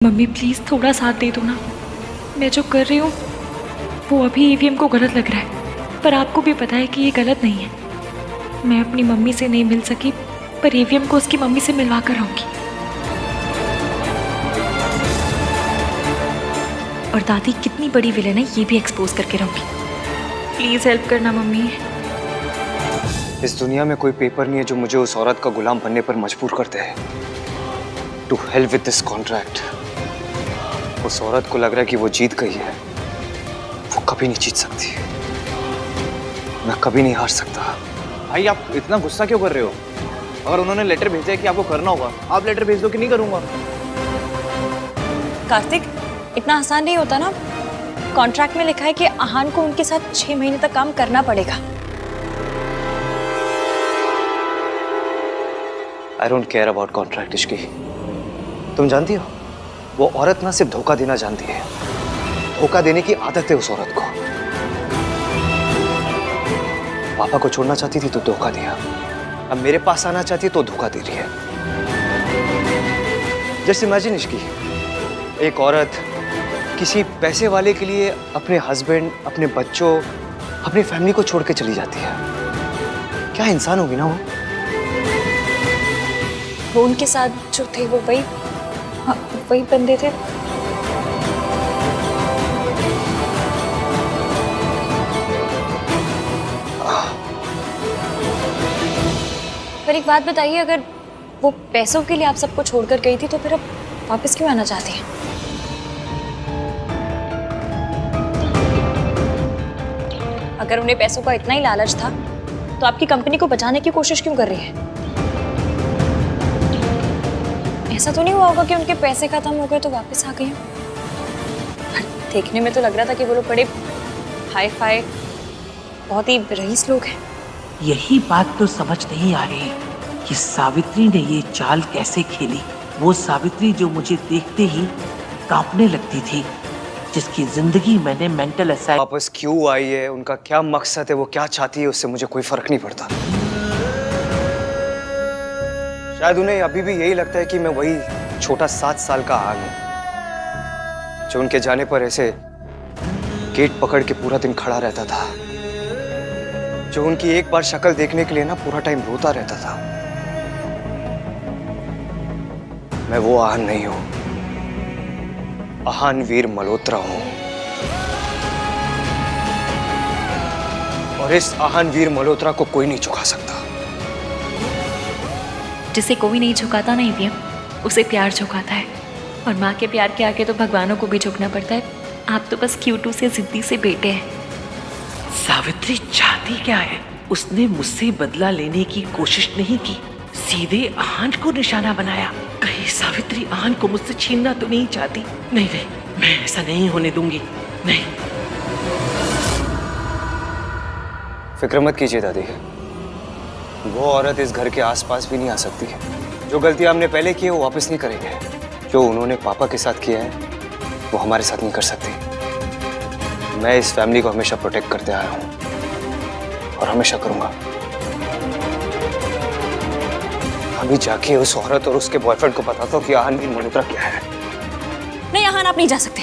Mummy please थोड़ा साथ दे दो ना। मैं जो कर रही हूँ वो अभी ईवीएम को गलत लग रहा है, पर आपको भी पता है कि ये गलत नहीं है। मैं अपनी मम्मी से नहीं मिल सकी, पर ईवीएम को उसकी मम्मी से मिलवा कर रहूँगी। और दादी कितनी बड़ी विलेन है ये भी एक्सपोज करके रहूँगी। प्लीज़ हेल्प करना मम्मी। इस दुनिया में कोई पेपर नहीं है जो मुझे उस औरत का गुलाम बनने पर मजबूर करते हैं। To hell with this contract. उस औरत को लग रहा है कि वो जीत गई है। वो कभी नहीं जीत सकती। मैं कभी नहीं हार सकता। भाई आप इतना गुस्सा क्यों कर रहे हो? अगर उन्होंने लेटर भेजा है कि आपको करना होगा, आप लेटर भेज दो कि नहीं करूंगा। कार्तिक, इतना आसान नहीं होता ना। कॉन्ट्रैक्ट में लिखा है कि आहान को उनके साथ 6 महीने तक काम करना पड़ेगा। I don't care about contract Ishki. तुम जानती हो वो औरत ना सिर्फ धोखा देना जानती है। धोखा देने की आदत है उस औरत को। पापा को छोड़ना चाहती थी तो धोखा दिया, अब मेरे पास आना चाहती है तो धोखा दे रही है। जस्ट इमेजिन इश्की, एक औरत किसी पैसे वाले के लिए अपने हस्बैंड, अपने बच्चों, अपनी फैमिली को छोड़ के चली जाती है। क्या इंसान होगी ना वो उनके साथ जो थे वो वही बंदे थे। पर एक बात बताइए, अगर वो पैसों के लिए आप सबको छोड़कर गई थी तो फिर अब वापस क्यों आना चाहती हैं? अगर उन्हें पैसों का इतना ही लालच था तो आपकी कंपनी को बचाने की कोशिश क्यों कर रही है? ऐसा तो नहीं हुआ होगा कि उनके पैसे खत्म हो गए तो वापस आ गई? देखने में तो लग रहा था कि वो लोग बड़े हाई फाई, बहुत ही रईस लोग हैं। यही बात तो समझ नहीं आ रही कि सावित्री ने ये चाल कैसे खेली। वो सावित्री जो मुझे देखते ही कांपने लगती थी, जिसकी जिंदगी मैंने मेंटल असाइड। वापस क्यों आई है, उनका क्या मकसद है, वो क्या चाहती है, उससे मुझे कोई फर्क नहीं पड़ता। शायद उन्हें अभी भी यही लगता है कि मैं वही छोटा 7 साल का आहान हूं जो उनके जाने पर ऐसे गेट पकड़ के पूरा दिन खड़ा रहता था, जो उनकी एक बार शक्ल देखने के लिए ना पूरा टाइम रोता रहता था। मैं वो आहान नहीं हूं, आहान वीर मल्होत्रा हूं। और इस आहान वीर मल्होत्रा को कोई नहीं झुका सकता। जिसे कोई नहीं झुकाता ना ईवीएम, उसे प्यार झुकाता है। और माँ के प्यार के आगे तो भगवानों को भी झुकना पड़ता है। आप तो बस क्यूटू से जिद्दी से बेटे हैं। सावित्री चाहती क्या है? उसने मुझसे बदला लेने की कोशिश नहीं की, सीधे आहान को निशाना बनाया। कहीं सावित्री आहान को मुझसे छीनना तो नहीं चाहती? नहीं नहीं, मैं ऐसा नहीं होने दूंगी। नहीं। फिक्र मत कीजिए दादी, वो औरत इस घर के आसपास भी नहीं आ सकती है। जो गलतियां हमने पहले की है वो वापस नहीं करेंगे। जो उन्होंने पापा के साथ किया है वो हमारे साथ नहीं कर सकती। मैं इस फैमिली को हमेशा प्रोटेक्ट करते आया हूं और हमेशा करूंगा। अभी जाके उस औरत और उसके बॉयफ्रेंड को बताता हूँ कि आहान वीर मल्होत्रा क्या है। नहीं आहान, आप नहीं जा सकते।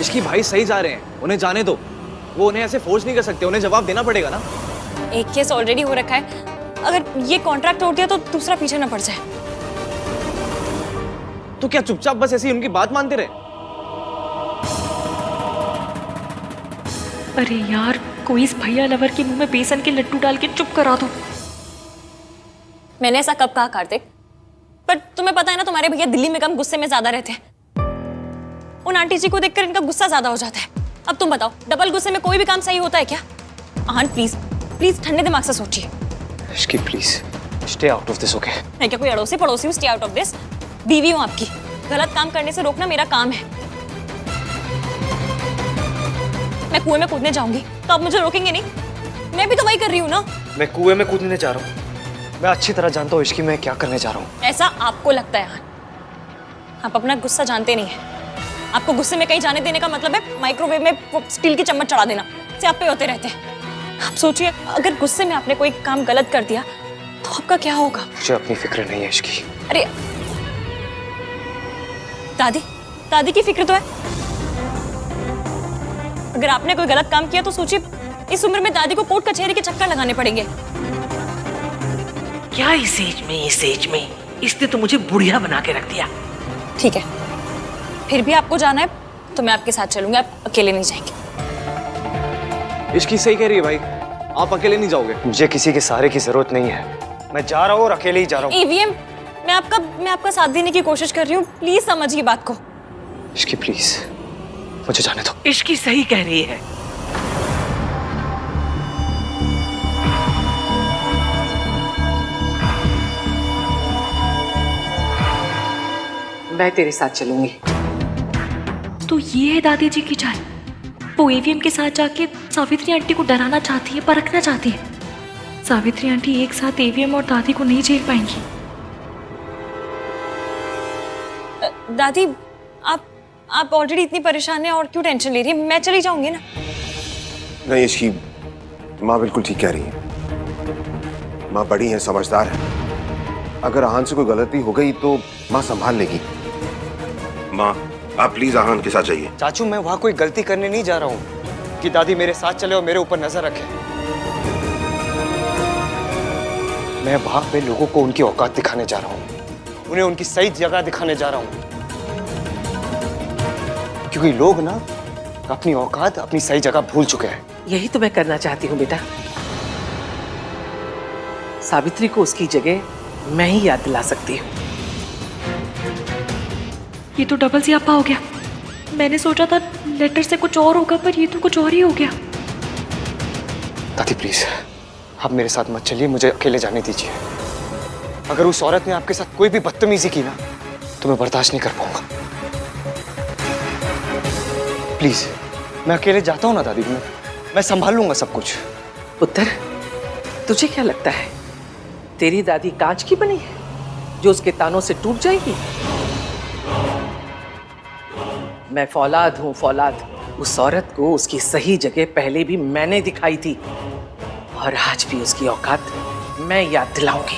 इसकी भाई सही जा रहे हैं, उन्हें जाने दो। वो उन्हें ऐसे फोर्स नहीं कर सकते, उन्हें जवाब देना पड़ेगा ना। एक केस ऑलरेडी हो रखा है, अगर ये कॉन्ट्रैक्ट तोड़ दिया तो दूसरा पीछे ना पड़ जाए। तो क्या चुपचाप बस ऐसी उनकी बात मानते रहे? अरे यार, कोई इस भैया लवर के मुंह में बेसन के लड्डू डाल के चुप करा दो। मैंने ऐसा कब कहा कार्तिक? पर तुम्हें पता है ना, तुम्हारे भैया दिल्ली में कम गुस्से में ज्यादा रहते हैं। उन आंटी जी को देखकर इनका गुस्सा ज्यादा हो जाता है। अब तुम बताओ, डबल गुस्से में कोई भी काम सही होता है क्या? आहान प्लीज प्लीज ठंडे दिमाग से सोचिए। Ishki please stay out of this, okay? मैं क्या कोई अड़ोसी पड़ोसी हूँ स्टे आउट ऑफ दिस? बीवी हूँ आपकी, गलत काम करने से रोकना मेरा काम है। मैं कुएं में कूदने जाऊंगी तो आप मुझे रोकेंगे नहीं? मैं भी तो वही कर रही हूँ ना। मैं कुएं में कूदने जा रहा हूँ। मैं अच्छी तरह जानता हूँ इश्की मैं क्या करने जा रहा हूँ। ऐसा आपको लगता है आहान, आप अपना गुस्सा जानते नहीं है। आपको गुस्से में कहीं जाने देने का मतलब है माइक्रोवेव में वो स्टील की चम्मच चढ़ा देना, से आप पे होते रहते हैं। आप सोचिए, अगर गुस्से में आपने कोई काम गलत कर दिया तो आपका क्या होगा? मुझे अपनी फिक्र नहीं है इश्की। अरे दादी, दादी की फिक्र तो है। अगर आपने कोई गलत काम किया तो सोचिए, इस उम्र में दादी को कोर्ट कचहरी के चक्कर लगाने पड़ेंगे। क्या इस एज में इसने तो मुझे बुढ़िया बना के रख दिया। ठीक है, फिर भी आपको जाना है तो मैं आपके साथ चलूंगी, आप अकेले नहीं जाएंगे। इश्की सही कह रही है भाई, आप अकेले नहीं जाओगे। मुझे किसी के सहारे की जरूरत नहीं है, मैं जा रहा हूँ और अकेले ही जा रहा हूँ। ईवीएम, मैं आपका साथ देने की कोशिश कर रही हूँ, प्लीज समझिए बात को। इश्की प्लीज मुझे जाने दो। इश्की सही कह रही है। मैं तेरे साथ चलूंगी। तो ये है दादी जी की चाल। वो ईवीएम के साथ जाके सावित्री आंटी को डराना चाहती है, परखना चाहती है। सावित्री आंटी एक साथ ईवीएम और दादी को नहीं झेल पाएंगी। दादी, आप ऑलरेडी इतनी परेशान हैं और क्यों टेंशन ले रही है? मैं चली जाऊंगी ना। नहीं, इसकी माँ बिल्कुल ठीक कह रही है। माँ बड़ी है, समझदार है। अगर आहान से कोई गलती हो गई तो माँ संभाल लेगी। माँ, आप प्लीज आहान के साथ जाइए। चाचू, मैं वहां कोई गलती करने नहीं जा रहा हूँ कि दादी मेरे साथ चले और मेरे ऊपर नजर रखे। मैं वहां पे लोगों को उनकी औकात दिखाने जा रहा हूँ, उन्हें उनकी सही जगह दिखाने जा रहा हूँ। क्योंकि लोग ना अपनी औकात, अपनी सही जगह भूल चुके हैं। यही तो मैं करना चाहती हूँ बेटा। सावित्री को उसकी जगह मैं ही याद दिला सकती हूँ। ये तो डबल सियापा हो गया। मैंने सोचा था लेटर से कुछ और होगा, पर ये तो कुछ और ही हो गया। दादी प्लीज, आप मेरे साथ मत चलिए, मुझे अकेले जाने दीजिए। अगर उस औरत ने आपके साथ कोई भी बदतमीजी की ना तो मैं बर्दाश्त नहीं कर पाऊंगा। प्लीज, मैं अकेले जाता हूँ ना दादी, मैं संभाल लूंगा सब कुछ। पुत्र, तुझे क्या लगता है तेरी दादी कांच की बनी है जो उसके तानों से टूट जाएगी? मैं फौलाद हूं, फौलाद। उस औरत को उसकी सही जगह पहले भी मैंने दिखाई थी और आज भी उसकी औकात मैं याद दिलाऊंगी।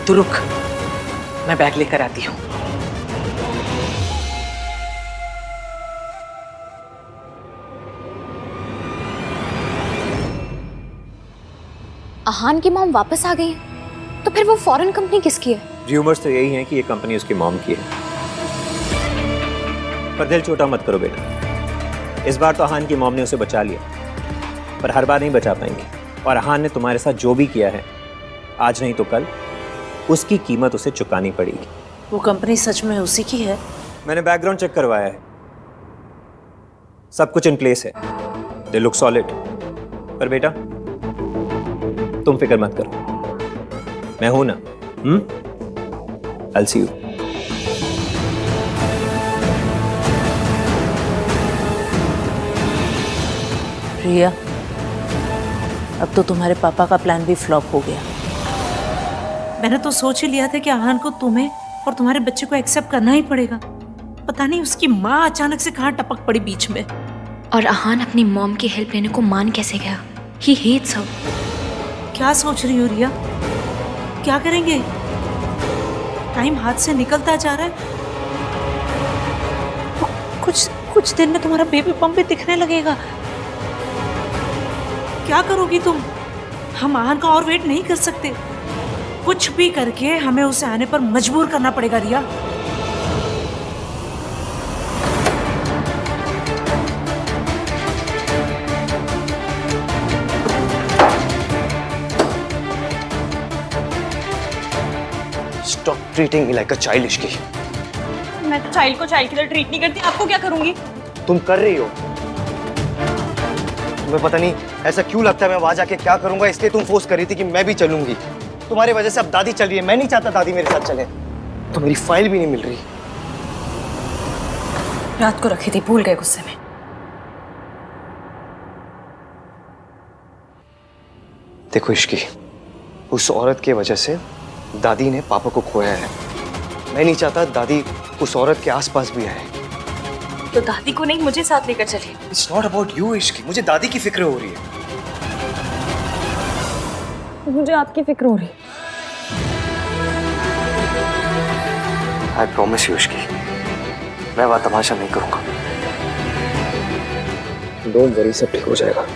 तू रुक, मैं बैग लेकर आती हूं। आहान की मॉम वापस आ गई है, तो फिर वो फॉरेन कंपनी किसकी है? र्यूमर्स तो यही हैं कि ये कंपनी उसकी मॉम की है। पर दिल छोटा मत करो बेटा, इस बार तो आहान की मॉम ने उसे बचा लिया, पर हर बार नहीं बचा पाएंगे। और आहान ने तुम्हारे साथ जो भी किया है, आज नहीं तो कल उसकी कीमत उसे चुकानी पड़ेगी। वो कंपनी सच में उसी की है? मैंने बैकग्राउंड चेक करवाया है, सब कुछ इन प्लेस है, दे लुक सॉलिड। पर बेटा तुम फिक्र मत करो, मैं हूं ना। I'll see you. रिया, अब तो तुम्हारे पापा का प्लान भी फ्लॉप हो गया। मैंने तो सोच ही लिया था कि आहान को तुम्हें और तुम्हारे बच्चे को एक्सेप्ट करना ही पड़ेगा। पता नहीं उसकी माँ अचानक से कहाँ टपक पड़ी बीच में। और आहान अपनी मॉम की हेल्प लेने को मान कैसे गया? He hates her. क्या सोच रही हो रिया? क्या करेंगे? टाइम हाथ से निकलता जा रहा है। कुछ दिन में तुम्हारा बेबी बम भी दिखने लगेगा। क्या करोगी तुम? हम आहान का और वेट नहीं कर सकते। कुछ भी करके हमें उसे आने पर मजबूर करना पड़ेगा रिया। Stop treating me like a child, Ishki. मैं तो चाइल्ड को चाइल्ड की तरह ट्रीट नहीं करती, आपको क्या करूंगी? तुम कर रही हो। तुम्हें पता नहीं ऐसा क्यों लगता है मैं वहां जाके क्या करूंगा, इसलिए तुम फोर्स कर रही थी कि मैं भी चलूंगी। तुम्हारी वजह से अब दादी चल रही है, मैं नहीं चाहता दादी मेरे साथ चले। तो मेरी फाइल भी नहीं मिल रही। रात को रखी थी, भूल गए गुस्से में। देखो इश्की, उस औरत की वजह से दादी ने पापा को खोया है। मैं नहीं चाहता दादी उस औरत के आसपास भी आए। तो दादी को नहीं, मुझे साथ लेकर चलिए। It's not about you Ishki, मुझे दादी की फिक्र हो रही है। मुझे आपकी फिक्र हो रही है। आई प्रॉमिस यू की मैं वहां तमाशा नहीं करूंगा। डोंट वरी, सब ठीक हो जाएगा।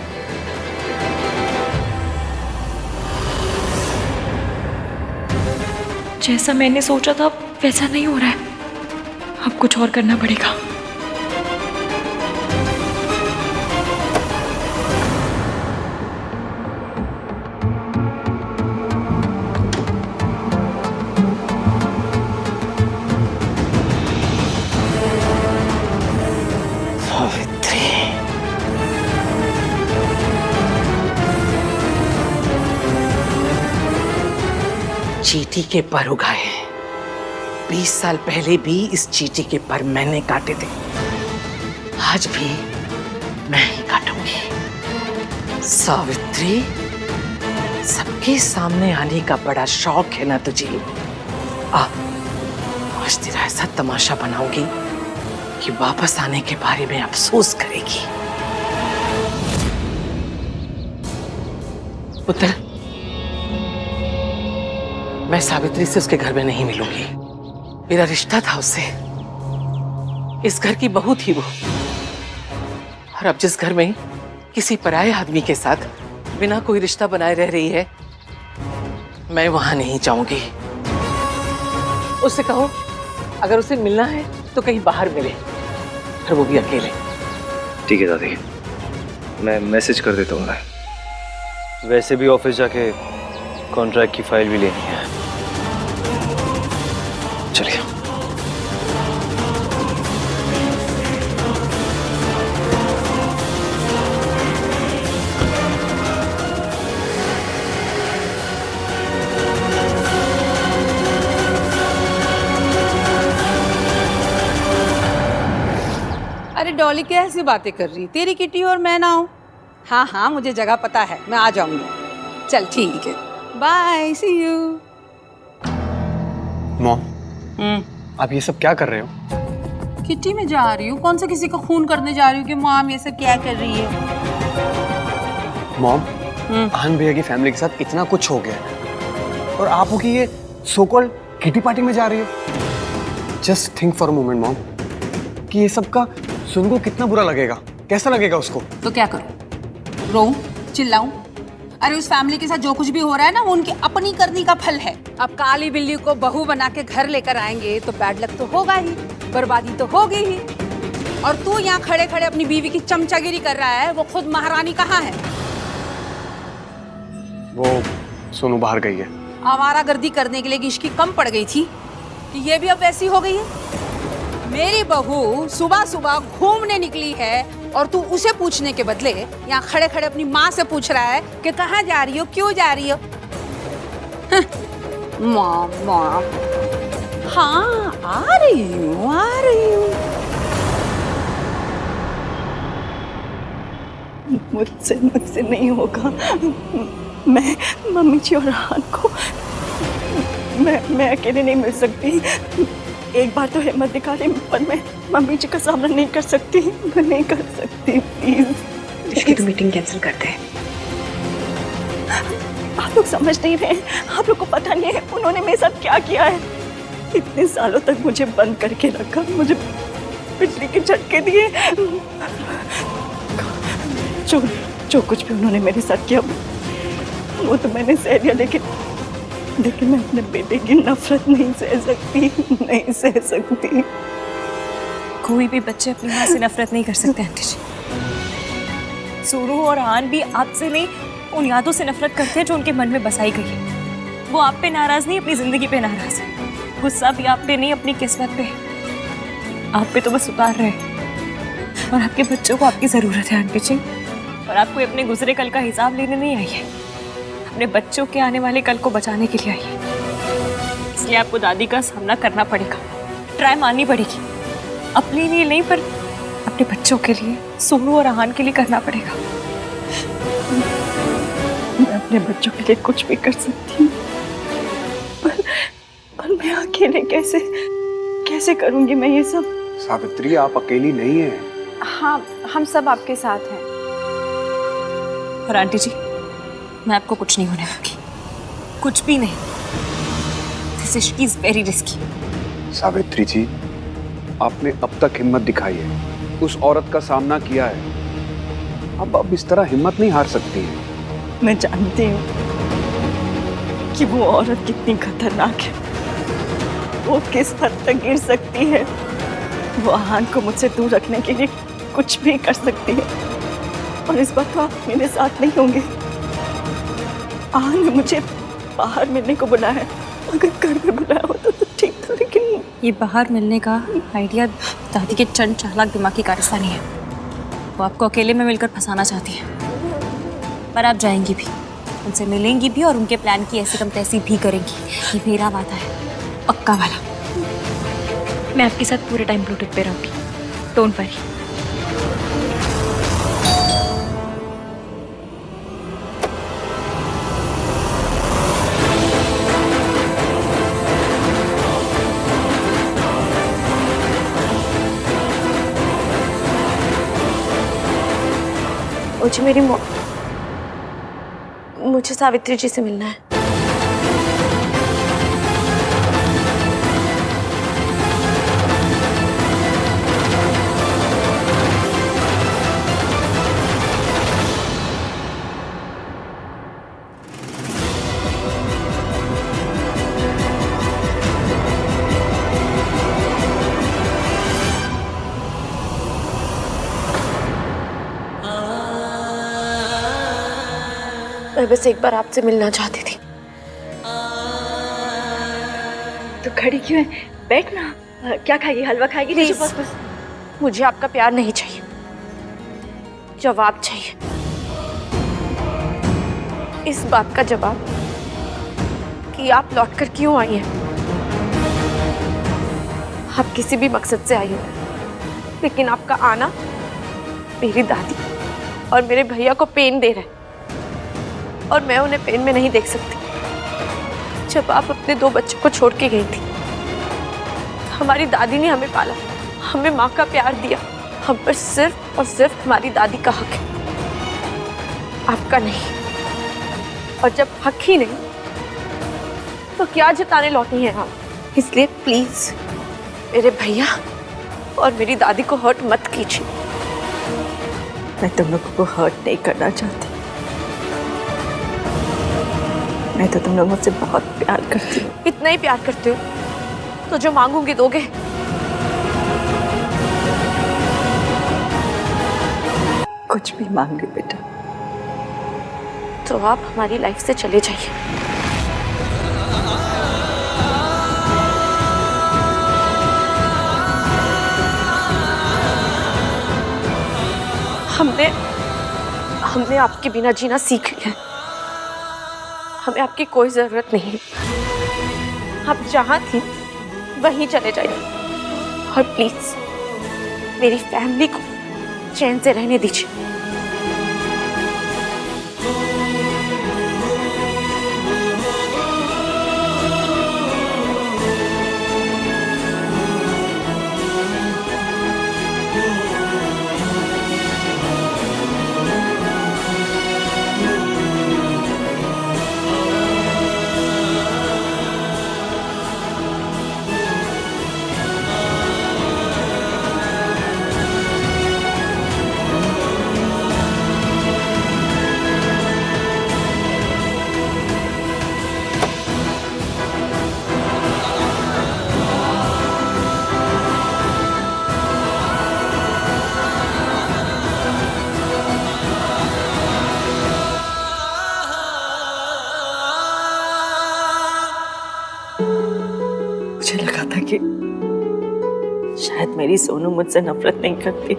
जैसा मैंने सोचा था वैसा नहीं हो रहा है। अब कुछ और करना पड़ेगा। चींटी के पर उगाए। 20 साल पहले भी इस चींटी के पर मैंने काटे थे, आज भी मैं ही काटूंगी। सावित्री, सबके सामने आने का बड़ा शौक है ना तुझे? आज तेरा ऐसा तमाशा बनाऊंगी कि वापस आने के बारे में अफसोस करेगी। पुत्र, मैं सावित्री से उसके घर में नहीं मिलूंगी। मेरा रिश्ता था उससे, इस घर की बहू थी वो। और अब जिस घर में किसी पराये आदमी के साथ बिना कोई रिश्ता बनाए रह रही है, मैं वहां नहीं जाऊंगी। उससे कहो अगर उसे मिलना है तो कहीं बाहर मिले, और वो भी अकेले। ठीक है दादी, मैं मैसेज कर देता हूँ। वैसे भी ऑफिस जाके कॉन्ट्रैक्ट की फाइल भी लेनी है। चलिए। अरे डॉली कैसी बातें कर रही, तेरी किटी और मैं ना हूँ? हाँ हाँ मुझे जगह पता है, मैं आ जाऊंगी। चल ठीक है, बाय, सी यू। मॉम, आप ये सब क्या कर रहे हो? किटी में जा रही हूँ। कौन सा किसी का खून करने जा रही हूँ कि मॉम ये सब क्या कर रही है? मॉम, आन भैया की फैमिली के साथ इतना कुछ हो गया है और आप हो कि ये सो कॉल्ड किटी पार्टी में जा रही हो। Just think for a moment mom, कि ये सब का सुन को कितना बुरा लगेगा, कैसा लगेगा उसको? तो क्या करूँ? रोऊं, चिल्लाऊं? अरे उस फैमिली के साथ जो कुछ भी हो रहा है ना, वो उनकी अपनी करनी का फल है। अब काली बिल्ली को बहू बना के घर लेकर आएंगे तो बैड लक तो होगा ही, बर्बादी तो होगी ही। और तू यहाँ खड़े खड़े अपनी बीवी की चमचागिरी कर रहा है, वो खुद महारानी कहाँ है? वो सोनू बाहर गई है। आवारागर्दी करने के लिए इसकी कम पड़ गई थी कि ये भी अब वैसी हो गई है? मेरी बहू सुबह सुबह घूमने निकली है और तू उसे पूछने के बदले यहाँ खड़े खड़े अपनी माँ से पूछ रहा है कि कहाँ जा रही हो, क्यों जा रही हो? मॉम मॉम, हाँ आ रही हूँ, आ रही हूँ। मुझसे नहीं होगा। मैं मम्मी जी और रान को मैं अकेले नहीं मिल सकती। एक बार तो हिम्मत दिखा ली, पर मैं मम्मी जी का सामना नहीं कर सकती। मैं नहीं कर सकती, प्लीज। इसकी तो मीटिंग कैंसिल करते हैं। आप लोग समझ नहीं रहे, आप लोग को पता नहीं है उन्होंने मेरे साथ क्या किया है। इतने सालों तक मुझे बंद करके रखा, मुझे बिजली के झटके दिए। जो कुछ भी उन्होंने मेरे साथ किया वो तो मैंने सह लिया, लेकिन मैं अपने बेटे की नफरत नहीं सह सकती, नहीं सह सकती। कोई भी बच्चे अपनी माँ से नफरत नहीं कर सकते आंटी जी। सूरू और आन भी आपसे नहीं, उन यादों से नफरत करते हैं जो उनके मन में बसाई गई है। वो आप पे नाराज नहीं, अपनी जिंदगी पे नाराज है। गुस्सा भी आप पे नहीं, अपनी किस्मत पे। आप पे तो बस उतार रहे हैं। और आपके बच्चों को आपकी जरूरत है आंटी जी। और आपको अपने गुजरे कल का हिसाब लेने नहीं आई है, अपने बच्चों के आने वाले कल को बचाने के लिए आई है। इसलिए आपको दादी का सामना करना पड़ेगा, ट्राई मारनी पड़ेगी। अपने लिए नहीं, पर अपने बच्चों के लिए, सोनू और आहान के लिए करना पड़ेगा। मैं अपने बच्चों के लिए कुछ भी कर सकती हूँ, पर मैं अकेले कैसे करूँगी मैं ये सब? सावित्री, आप अकेली नहीं हैं। हाँ, हम सब आपके साथ हैं। और आंटी जी, मैं आपको कुछ नहीं होने दूंगी, कुछ भी नहीं। This is very risky. Savitri ji, आपने अब तक हिम्मत दिखाई है, उस औरत का सामना किया है। अब इस तरह हिम्मत नहीं हार सकती है। मैं जानती हूँ कि वो औरत कितनी खतरनाक है, वो किस हद तक गिर सकती है। वो आहान को मुझसे दूर रखने के लिए कुछ भी कर सकती है, और इस बार तो आप मेरे साथ नहीं होंगे। आहान ने मुझे बाहर मिलने को बुलाया है, अगर घर में बुलाया होता तो ठीक था, लेकिन ये बाहर मिलने का आइडिया दादी के चंड चालाक दिमाग की कारस्तानी है। वो आपको अकेले में मिलकर फंसाना चाहती है, पर आप जाएंगी भी, उनसे मिलेंगी भी और उनके प्लान की ऐसी कम तैसी भी करेंगी। ये मेरा वादा है, पक्का वाला। मैं आपके साथ पूरे टाइम ब्लूटूथ पे रहूंगी, डोंट वरी। मुझे मुझे सावित्री जी से मिलना है। मैं बस एक बार आपसे मिलना चाहती थी। तो खड़ी क्यों है? बैठ ना। क्या खाएगी? हलवा खाएगी? Please. बस मुझे आपका प्यार नहीं चाहिए, जवाब चाहिए। इस बात का जवाब कि आप लौटकर क्यों आई हैं। आप किसी भी मकसद से आई हो, लेकिन आपका आना मेरी दादी और मेरे भैया को पेन दे रहा है, और मैं उन्हें पेन में नहीं देख सकती। जब आप अपने 2 बच्चों को छोड़ के गई थी, हमारी दादी ने हमें पाला, हमें माँ का प्यार दिया। हम पर सिर्फ और सिर्फ हमारी दादी का हक है, आपका नहीं। और जब हक ही नहीं, तो क्या जताने लौटी हैं आप? इसलिए प्लीज मेरे भैया और मेरी दादी को हर्ट मत कीजिए। मैं तुम लोगों को हर्ट नहीं करना चाहती। मैं तो तुम लोगों से बहुत प्यार करती हूँ। इतना ही प्यार करते हो तो जो मांगूंगी दोगे? कुछ भी मांग लो बेटा। तो आप हमारी लाइफ से चले जाइए। हमने आपके बिना जीना सीख लिया है। हमें आपकी कोई जरूरत नहीं है। आप जहां थी वहीं चले जाइए, और प्लीज मेरी फैमिली को चैन से रहने दीजिए। मुझे लगा था कि शायद मेरी सोनू मुझसे नफरत नहीं करती,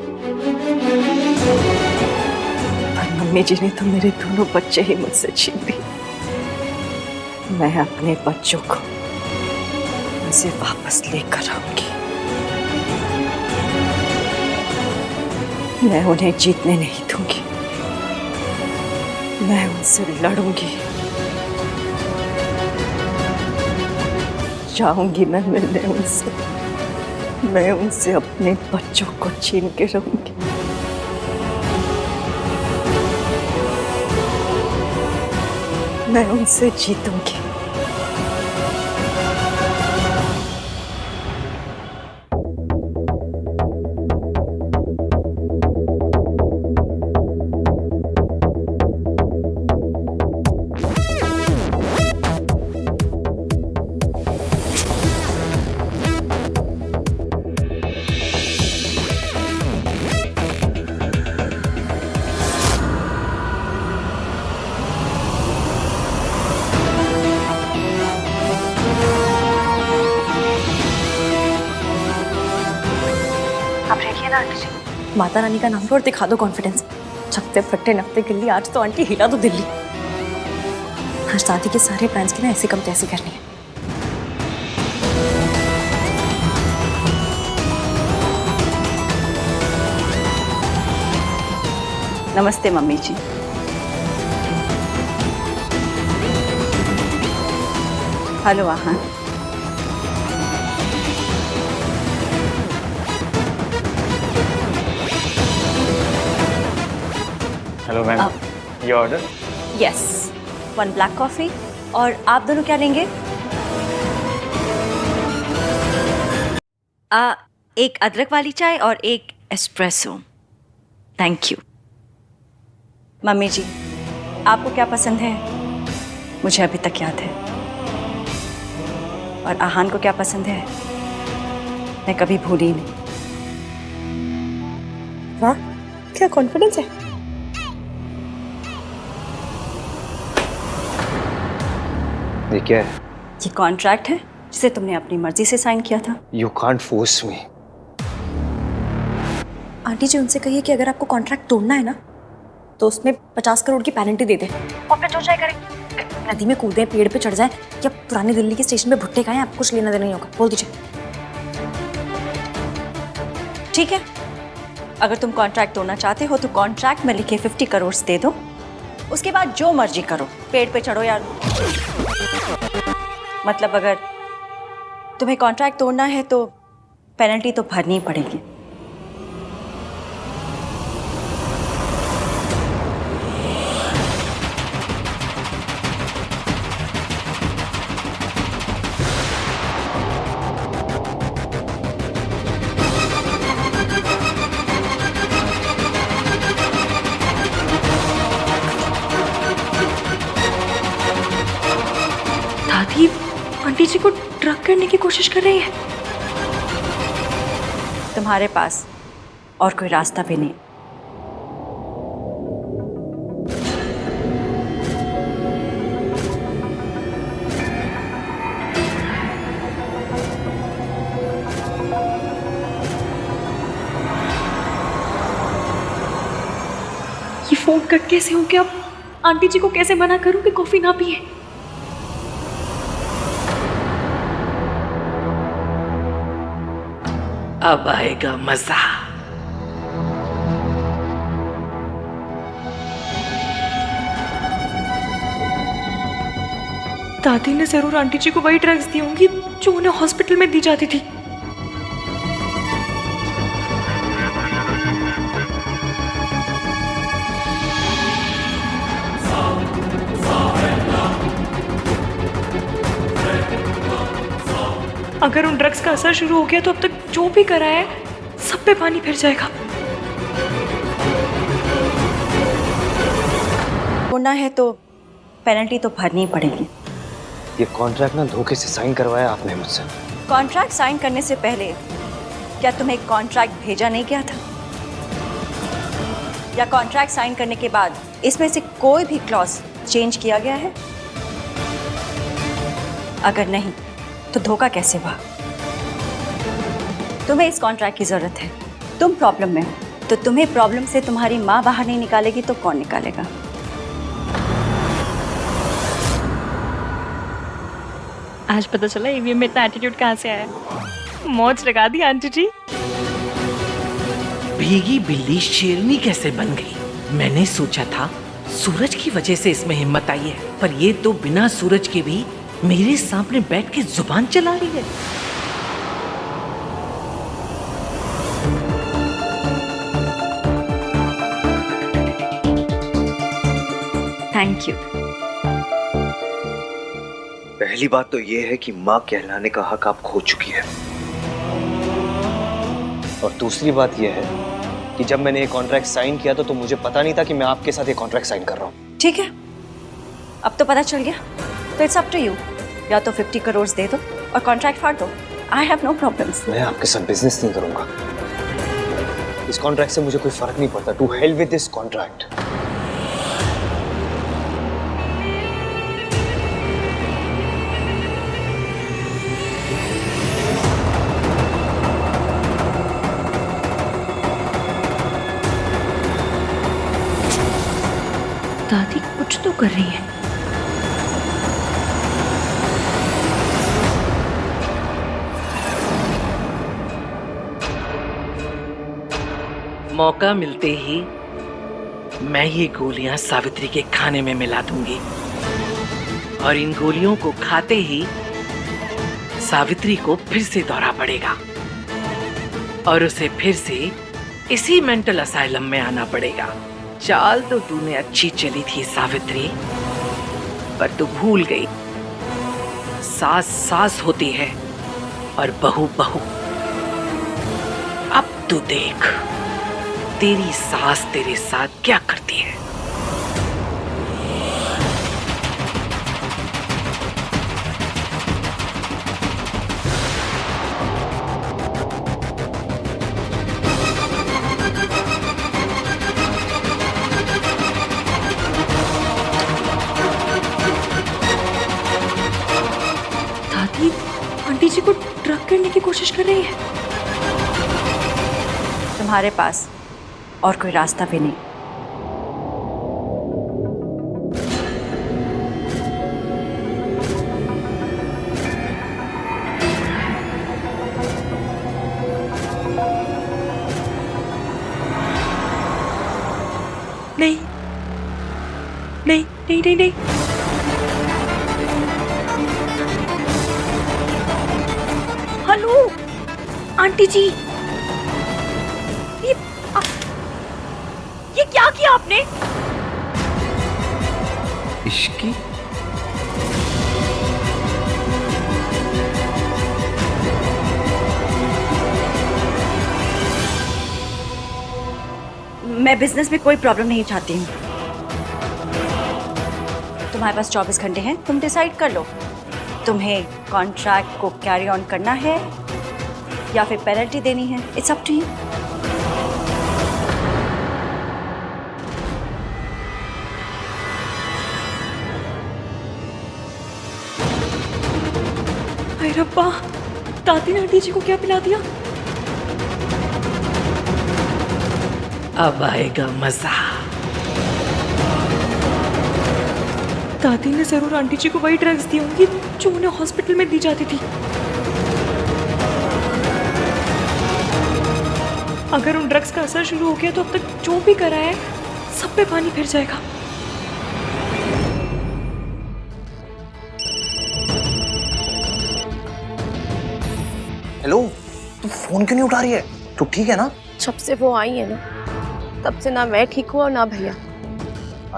पर मम्मी जी ने तो मेरे दोनों बच्चे ही मुझसे छीन लिए। मैं अपने बच्चों को उनसे वापस लेकर आऊंगी। मैं उन्हें जीतने नहीं दूंगी, मैं उनसे लड़ूंगी। जाऊंगी मैं मिलने उनसे, मैं उनसे अपने बच्चों को छीन के रहूंगी। मैं उनसे जीतूंगी। आंटी जी। माता रानी का नाम लो और दिखा दो कॉन्फिडेंस। छक्ते फट्टे नकते गिल्ली, आज तो आंटी हिला दो दिल्ली। आज शादी के सारे प्लान्स की ना ऐसी कम तैसी करनी है। नमस्ते मम्मी जी। हेलो आहान। हेलो मैम, ये ऑर्डर। Yes, 1 black coffee. और आप दोनों क्या लेंगे? एक अदरक वाली चाय और एक एस्प्रेसो। Thank you. मम्मी जी, आपको क्या पसंद है मुझे अभी तक याद है, और आहान को क्या पसंद है मैं कभी भूली ही नहीं। वाह, क्या कॉन्फिडेंस है। ये क्या है? ये कॉन्ट्रैक्ट है जिसे तुमने अपनी मर्जी से साइन किया था। You can't force me. Aunty जी उनसे कहिए कि अगर आपको कॉन्ट्रैक्ट तोड़ना है ना तो उसमें 50 करोड़ की पेनल्टी दे दे और फिर जो चाहे करें। नदी में कूदें, पेड़ पे चढ़ जाए या पुरानी दिल्ली के स्टेशन पे भुट्टे खाएं, आपको कुछ लेना देना नहीं होगा। बोल दीजिए। ठीक है, अगर तुम कॉन्ट्रैक्ट तोड़ना चाहते हो तो कॉन्ट्रैक्ट में लिखे 50 करोड़ दे दो, उसके बाद जो मर्जी करो, पेड़ पे चढ़ो यार। मतलब अगर तुम्हें कॉन्ट्रैक्ट तोड़ना है तो पेनल्टी तो भरनी ही पड़ेगी। दादी आंटी जी को ड्रग करने की कोशिश कर रही है। तुम्हारे पास और कोई रास्ता भी नहीं। ये फोन कट कैसे हो गया? आंटी जी को कैसे मना करूं कि कॉफी ना पिए? अब आएगा मजा। दादी ने जरूर आंटी जी को वही ड्रग्स दी होंगी जो उन्हें हॉस्पिटल में दी जाती थी। अगर उन ड्रग्स का असर शुरू हो गया तो अब तक जो भी करा है सब पे पानी फिर जाएगा। होना है तो पेनल्टी तो भरनी ही पड़ेगी। ये कॉन्ट्रैक्ट ना धोखे से साइन करवाया आपने मुझसे। कॉन्ट्रैक्ट साइन करने से पहले क्या तुम्हें कॉन्ट्रैक्ट भेजा नहीं गया था? या कॉन्ट्रैक्ट साइन करने के बाद इसमें से कोई भी क्लॉज चेंज किया गया है? अगर नहीं तो धोखा कैसे हुआ? तुम्हें इस कॉन्ट्रैक्ट की जरूरत है, तुम प्रॉब्लम में हो, तो तुम्हें प्रॉब्लम से तुम्हारी माँ बाहर नहीं निकालेगी तो कौन निकालेगा? आज पता चला ईवीएम में इतना एटीट्यूड कहाँ से आया। मौज लगा दी आंटी जी। भीगी बिल्ली शेरनी कैसे बन गई? मैंने सोचा था सूरज की वजह से इसमें हिम्मत आई है, पर ये तो बिना सूरज के भी मेरे सामने बैठ के जुबान चला रही है। Thank you. पहली बात तो ये है कि माँ कहलाने का हक आप खो चुकी है, और दूसरी बात यह है कि जब मैंने ये कॉन्ट्रैक्ट साइन किया तो मुझे पता नहीं था कि मैं आपके साथ ये कॉन्ट्रैक्ट साइन कर रहा हूँ। ठीक है, अब तो पता चल गया, तो इट्स अप टू यू। या तो 50 करोड़ दे दो और कॉन्ट्रैक्ट फाड़ दो। I have no problems. मैं आपके साथ बिजनेस नहीं करूंगा। इस कॉन्ट्रैक्ट से मुझे कोई फर्क नहीं पड़ता। To hell with this contract. कर रही हैं? मौका मिलते ही मैं ये गोलियां सावित्री के खाने में मिला दूंगी और इन गोलियों को खाते ही सावित्री को फिर से दौरा पड़ेगा और उसे फिर से इसी मेंटल असाइलम में आना पड़ेगा। चाल तो तूने अच्छी चली थी सावित्री, पर तू भूल गई सास सास होती है और बहू बहू। अब तू देख तेरी सास तेरे साथ क्या करती है। दादी आंटी जी को ट्रक करने की कोशिश कर रही है। तुम्हारे पास और कोई रास्ता भी नहीं। नहीं नहीं नहीं नहीं नहीं। हेलो आंटी जी, ये क्या किया आपने? इश्की मैं बिजनेस में कोई प्रॉब्लम नहीं चाहती हूँ। तुम्हारे पास 24 घंटे हैं, तुम डिसाइड कर लो। तुम्हें कॉन्ट्रैक्ट को कैरी ऑन करना है या फिर पेनल्टी देनी है। It's up to you. हाय रब्बा, दादी ने आंटी जी को क्या पिला दिया? अब आएगा मजा। दादी ने जरूर आंटी जी को वही ड्रग्स दी होंगी जो उन्हें हॉस्पिटल में दी जाती थी। अगर उन ड्रग्स का असर शुरू हो गया तो अब तक जो भी करा है सब पे पानी फिर जाएगा। हेलो, तू फोन क्यों नहीं उठा रही है? तू ठीक है ना? जब से वो आई है ना, तब से ना मैं ठीक हूँ और ना भैया।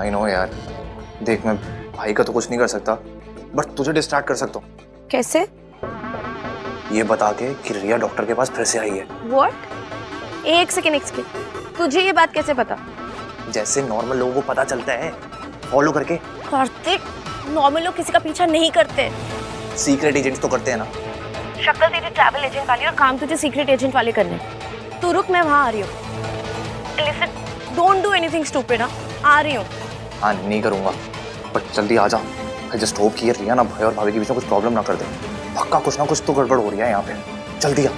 आई नो यार, देख मैं भाई का तो कुछ नहीं कर सकता, बट तुझे डिस्ट्रैक्ट कर सकता हूँ। कैसे? ये बता के कि रिया डॉक्टर के पास फिर से आई है। व्हाट? एक सेकेंड, तुझे ये बात कैसे पता? जैसे नॉर्मल लोगों को पता चलता है, फॉलो करके। कार्तिक, नॉर्मल लोग किसी का पीछा नहीं करते। सीक्रेट एजेंट्स तो करते हैं ना। शक्ल तेरी ट्रैवल एजेंट वाली और काम तुझे सीक्रेट एजेंट वाले करने। तू रुक, मैं वहाँ आ रही हूँ। Listen, don't do anything stupid. आ रही हूँ। हाँ नहीं करूँगा, बट जल्दी आ जा। आई जस्ट होप कि ये रिया ना भाई और भाभी के बीच में कुछ प्रॉब्लम ना कर दे। पक्का कुछ ना कुछ तो गड़बड़ हो रही है यहाँ पे। जल्दी आ।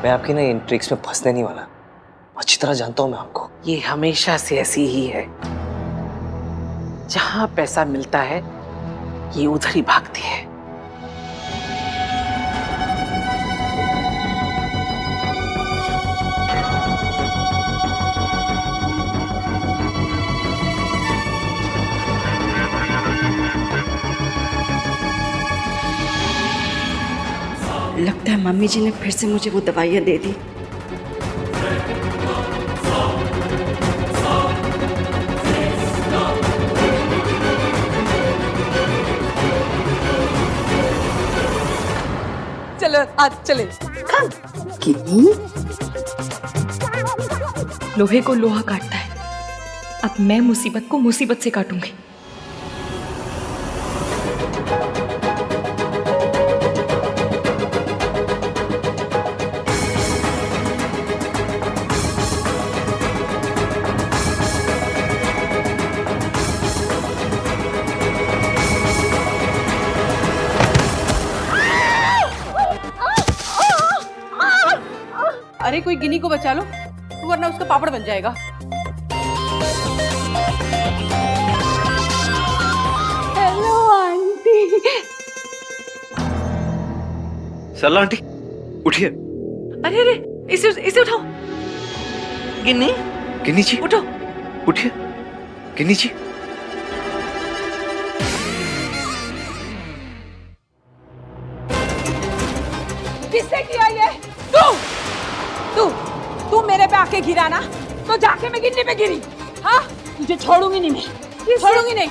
मैं आपकी ना इन ट्रिक्स में फंसने नहीं वाला। अच्छी तरह जानता हूँ मैं आपको। ये हमेशा से ऐसी ही है, जहां पैसा मिलता है ये उधर ही भागती है। लगता है मम्मी जी ने फिर से मुझे वो दवाइयाँ दे दी। चलो आज चले। लोहे को लोहा काटता है। अब मैं मुसीबत को मुसीबत से काटूंगी। भाई कोई गिनी को बचा लो, वरना उसका पापड़ बन जाएगा। Hello aunty. सरला आंटी उठिए। अरे अरे, इसे उठाओ। गिन्नी, गिन्नी जी उठो। उठिए। गिन्नी जी किससे किया ये? तू मेरे पे आके गिरा ना, तो जाके मैं गिन्नी पे गिरी। हाँ, तुझे छोड़ूंगी नहीं मैं, छोड़ूंगी नहीं।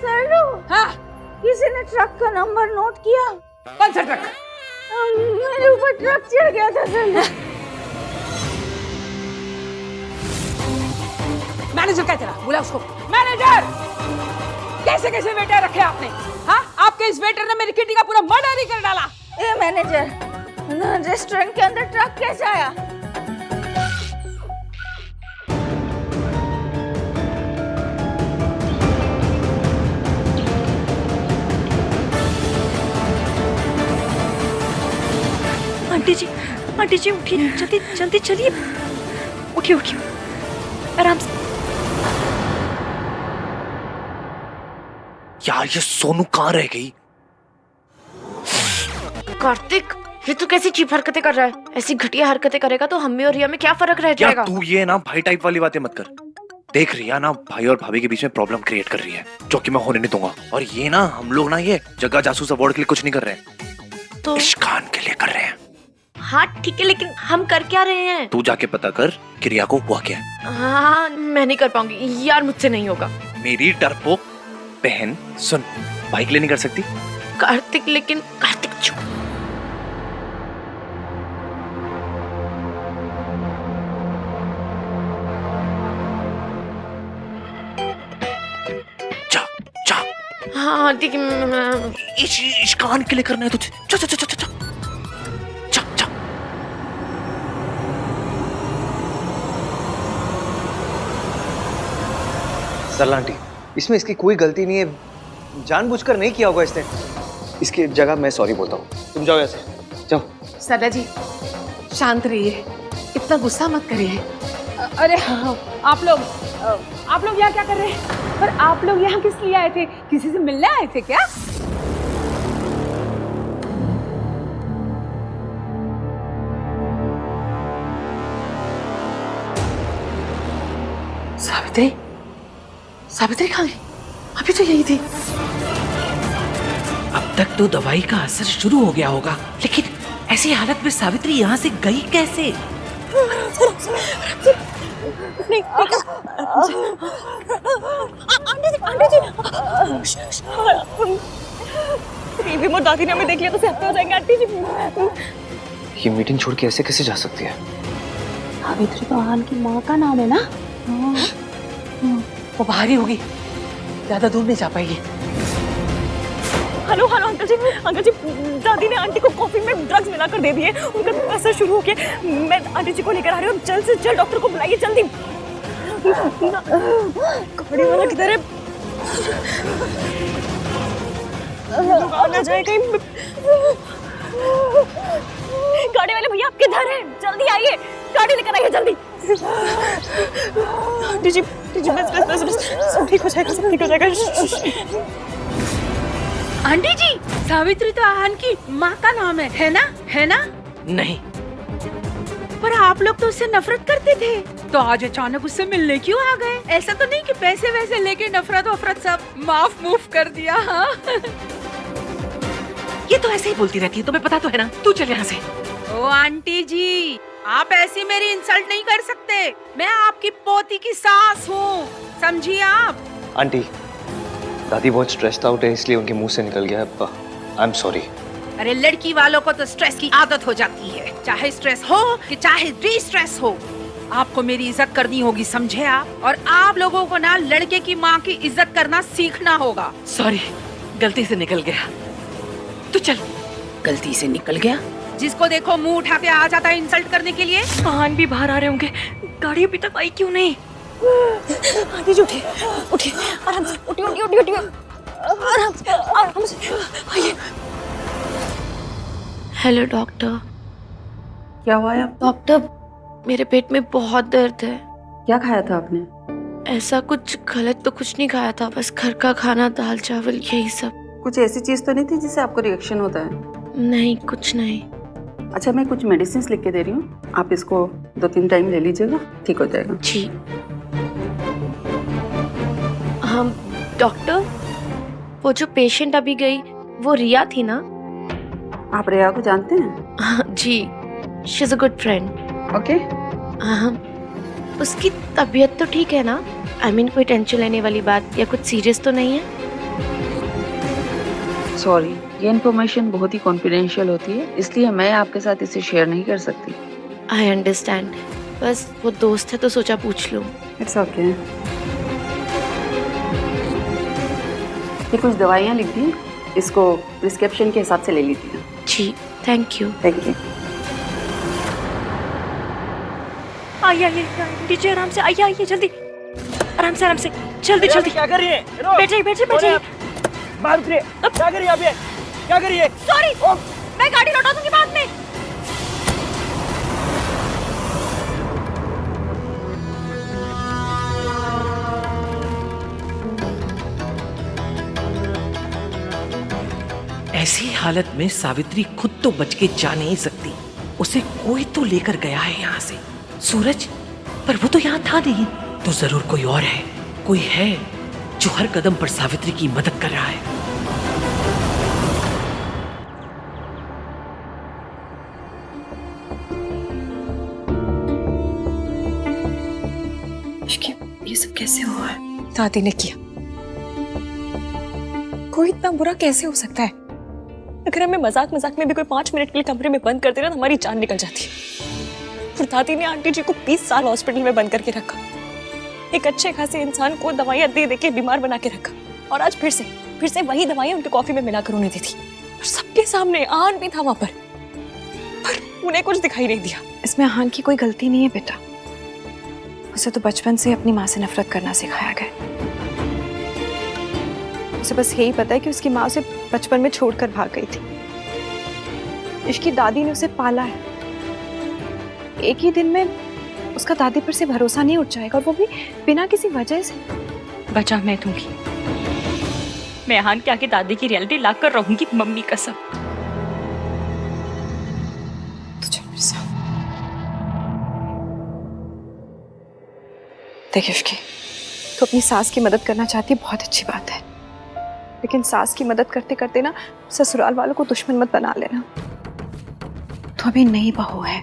सरलू, हाँ, किसी ने ट्रक का नंबर नोट किया? कौन सा ट्रक? मेरे ऊपर ट्रक चढ़ गया था सरलू। मैनेजर क्या तेरा? बुला उसको। मैनेजर, कैसे कैसे वेटर रखे आपने? हाँ, आपके इस वेटर ने मेरी किटी का पूरा मर्डर ही कर डाला। ए मैनेजर, रेस्टोरेंट के अंदर ट्रक कैसे आया? आंटी जी उठिए, जल्दी जल्दी चलिए। उठिए उठिए, आराम से। यार ये सोनू कहाँ रह गई? कार्तिक, ये तू कैसी चीप हरकतें कर रहा है? ऐसी घटिया हरकतें करेगा तो हम में और रिया में क्या फर्क रह जाएगा? यार तू ये ना भाई टाइप वाली बातें मत कर। देख रिया ना भाई और भाभी के बीच में प्रॉब्लम क्रिएट कर रही है, जो कि मैं होने नहीं दूंगा। और ये ना हम लोग ना ये जगह जासूस अवार्ड के लिए कुछ नहीं कर रहे हैं, तो इश्कान के लिए कर रहे हैं। हाँ ठीक है, लेकिन हम कर क्या रहे हैं? तू जाके पता कर कि रिया को हुआ क्या है। हाँ, मैं नहीं कर पाऊंगी यार, मुझसे नहीं होगा। मेरी डरपोक बहन सुन, भाई के लिए नहीं कर सकती? कार्तिक, लेकिन कार्तिक चुप। जा जा। हाँ ठीक है, इश्कान के लिए करना है तुझे। जा जा जा जा जा जा जा। सरला आंटी, इसमें इसकी कोई गलती नहीं है, जानबूझकर नहीं किया होगा इसने। इसकी जगह मैं सॉरी बोलता हूँ। तुम जाओ ऐसे, जाओ। सरला जी, शांत रहिए, इतना गुस्सा मत करिए। अरे हाँ, आप लोग यहाँ क्या कर रहे हैं? पर आप लोग यहाँ किस लिए आए थे? किसी से मिलने आए थे क्या? सावित्री, सावित्री कहाँ गई? अभी तो यही थी। अब तक तो दवाई का असर शुरू हो गया होगा, लेकिन ऐसी हालत में सावित्री यहाँ से गई कैसे? आंटी जी, दादी ने हमें देख लिया तो सहते हो जाएंगे आंटी जी। ये मीटिंग छोड़ के ऐसे कैसे जा सकती है? सावित्री तो आहान की माँ का नाम है ना? वो बाहर ही होगी, ज्यादा दूर नहीं जा पाएगी। हेलो हेलो अंकल जी, दादी ने आंटी को कॉफी में ड्रग्स मिलाकर दे दिए, उनका असर शुरू हो गया। मैं आंटी जी को लेकर आ रही हूँ, जल्द से जल्द डॉक्टर को बुलाइए, जल्दी। गाड़ी वाला किधर है? आ ना जाए कहीं। गाड़ी वाले भैया आप किधर हैं? जल्दी आइए, गाड़ी लेकर आइए जल्दी। आंटी जी बस सब ठीक हो जाएगा, सब ठीक हो जाएगा। आंटी जी, सावित्री तो आहान की माँ का नाम है ना? है ना? नहीं, पर आप लोग तो उससे नफरत करते थे, तो आज अचानक उससे मिलने क्यों आ गए? ऐसा तो नहीं कि पैसे वैसे लेके नफरत वफरत सब माफ मूफ कर दिया? हाँ ये तो ऐसे ही बोलती रहती है, तुम्हें पता तो है ना। तू चल यहाँ से। ओ आंटी जी, आप ऐसी मेरी इंसल्ट नहीं कर सकते। मैं आपकी पोती की सास हूँ, समझिए आप। आंटी, दादी बहुत स्ट्रेस्ड आउट है, इसलिए उनके मुंह से निकल गया। I am sorry. अरे लड़की वालों को तो स्ट्रेस की आदत हो जाती है, चाहे स्ट्रेस हो कि चाहे डी स्ट्रेस हो। आपको मेरी इज्जत करनी होगी, समझे आप? और आप लोगों को ना लड़के की माँ की इज्जत करना सीखना होगा। सॉरी, गलती से निकल गया। तू चल। गलती से निकल गया? जिसको देखो मुंह उठा के आ जाता है इंसल्ट करने के लिए। आहान भी बाहर आ रहे होंगे, गाड़ी अभी तक आई क्यों नहीं? आंटी जी उठिए, आराम से उठिए, आराम से आइए। Hello doctor. क्या हुआ है? डॉक्टर, मेरे पेट में बहुत दर्द है। क्या खाया था आपने? ऐसा कुछ गलत तो कुछ नहीं खाया था, बस घर का खाना, दाल चावल यही सब। कुछ ऐसी चीज तो नहीं थी जिससे आपको रिएक्शन होता है? नहीं, कुछ नहीं। अच्छा, मैं कुछ मेडिसिन लिख के दे रही हूँ, आप इसको 2-3 टाइम ले लीजिएगा, ठीक हो जाएगा। जी। हम डॉक्टर, वो जो पेशेंट अभी गई वो रिया थी ना? आप रिया को जानते हैं? हाँ, जी, she is a good friend. Okay. हाँ, उसकी तबीयत तो ठीक है ना? आई मीन कोई टेंशन लेने वाली बात या कुछ सीरियस तो नहीं है? सॉरी, ये इन्फॉर्मेशन बहुत ही कॉन्फिडेंशियल होती है, इसलिए मैं आपके साथ इसे शेयर नहीं कर सकती। आई अंडरस्टैंड, बस वो दोस्त है तो सोचा पूछ लूँ। It's okay. ये कुछ दवाइयाँ लिख दी, इसको प्रिस्क्रिप्शन के हिसाब से ले लीजिए। जी, थैंक यू। Thank you. आइए आइए नीचे, आराम से आइए आइए, जल्दी आराम से जल्दी जल्दी। क्या कर रही है? बैठिए बैठिए बैठिए। बाहर उतरिए। क्या कर रही है आप? ये क्या कर रही है? सॉरी, मैं गाड़ी लौटा दूंगी बाद में। ऐसी हालत में सावित्री खुद तो बच के जा नहीं सकती, उसे कोई तो लेकर गया है यहाँ से। सूरज, पर वो तो यहाँ था नहीं, तो जरूर कोई और है, कोई है जो हर कदम पर सावित्री की मदद कर रहा है। ये सब कैसे हुआ है? दादी ने किया। कोई इतना बुरा कैसे हो सकता है? अगर हमें मजाक मजाक में भी कोई 5 मिनट के लिए कमरे में बंद कर दे ना तो हमारी जान निकल जाती है। फिर दादी ने आंटी जी को 20 साल हॉस्पिटल में बंद करके रखा, एक अच्छे खासे इंसान को दवाइयां दे दे के बीमार बना के रखा, और आज फिर से वही दवाइयां उनके कॉफी में मिलाकर उन्हें दी थी। और सबके सामने आहान भी था वहां पर उन्हें कुछ दिखाई नहीं दिया। इसमें आहान की कोई गलती नहीं है बेटा, उसे तो बचपन से अपनी माँ से नफरत करना सिखाया गया। उसे बस यही पता है कि उसकी माँ उसे बचपन में छोड़कर भाग गई थी। इसकी दादी ने उसे पाला है, एक ही दिन में उसका दादी पर से भरोसा नहीं उठ जाएगा, और वो भी बिना किसी वजह से। बचा मैं दूंगी, मैं आहान के आगे दादी की रियलिटी लाकर रहूंगी, मम्मी कसम। देखिए उसकी, तो अपनी सास की मदद करना चाहती है, बहुत अच्छी बात है, लेकिन सास की मदद करते करते ना ससुराल वालों को दुश्मन मत बना लेना। तो अभी नई बहू है,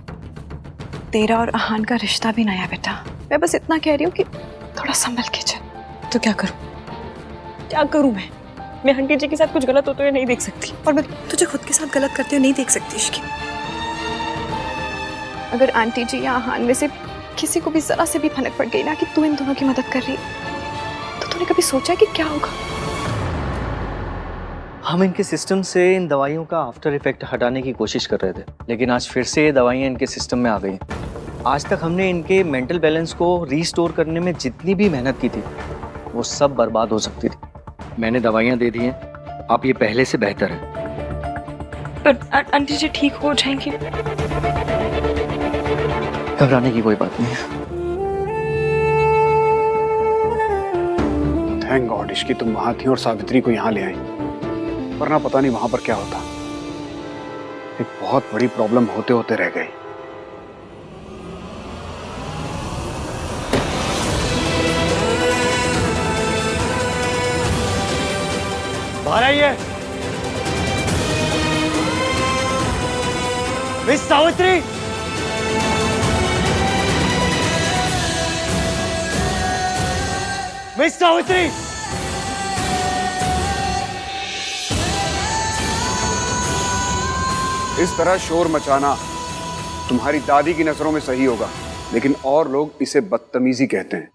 तेरा और आहान का रिश्ता भी नया बेटा। मैं बस इतना कह रही हूँ कि थोड़ा संभल के चल। तो क्या करूं मैं आंटी जी के साथ कुछ गलत होते हुए नहीं देख सकती, और मैं तुझे खुद के साथ गलत करते हुए नहीं देख सकती इसकी। अगर आंटी जी या आहान में से किसी को भी जरा से भी भनक पड़ गई ना कि तू इन दोनों की मदद कर रही है, तो तूने कभी सोचा कि क्या होगा? हम इनके सिस्टम से इन दवाइयों का आफ्टर इफेक्ट हटाने की कोशिश कर रहे थे, लेकिन आज फिर से ये दवाइयाँ इनके सिस्टम में आ गई। आज तक हमने इनके मेंटल बैलेंस को रीस्टोर करने में जितनी भी मेहनत की थी, वो सब बर्बाद हो सकती थी। मैंने दवाइयाँ दे दी हैं, आप ये पहले से बेहतर है। पर आंटी जी ठीक हो जाएंगी? घबराने की कोई बात नहीं है। थैंक गॉड इसकी तुम वहां थी और सावित्री को यहाँ ले आई, वरना पता नहीं वहां पर क्या होता। एक बहुत बड़ी प्रॉब्लम होते होते रह गई। बाहर आइए। मिस सावित्री, मिस सावित्री, इस तरह शोर मचाना तुम्हारी दादी की नजरों में सही होगा, लेकिन और लोग इसे बदतमीजी कहते हैं,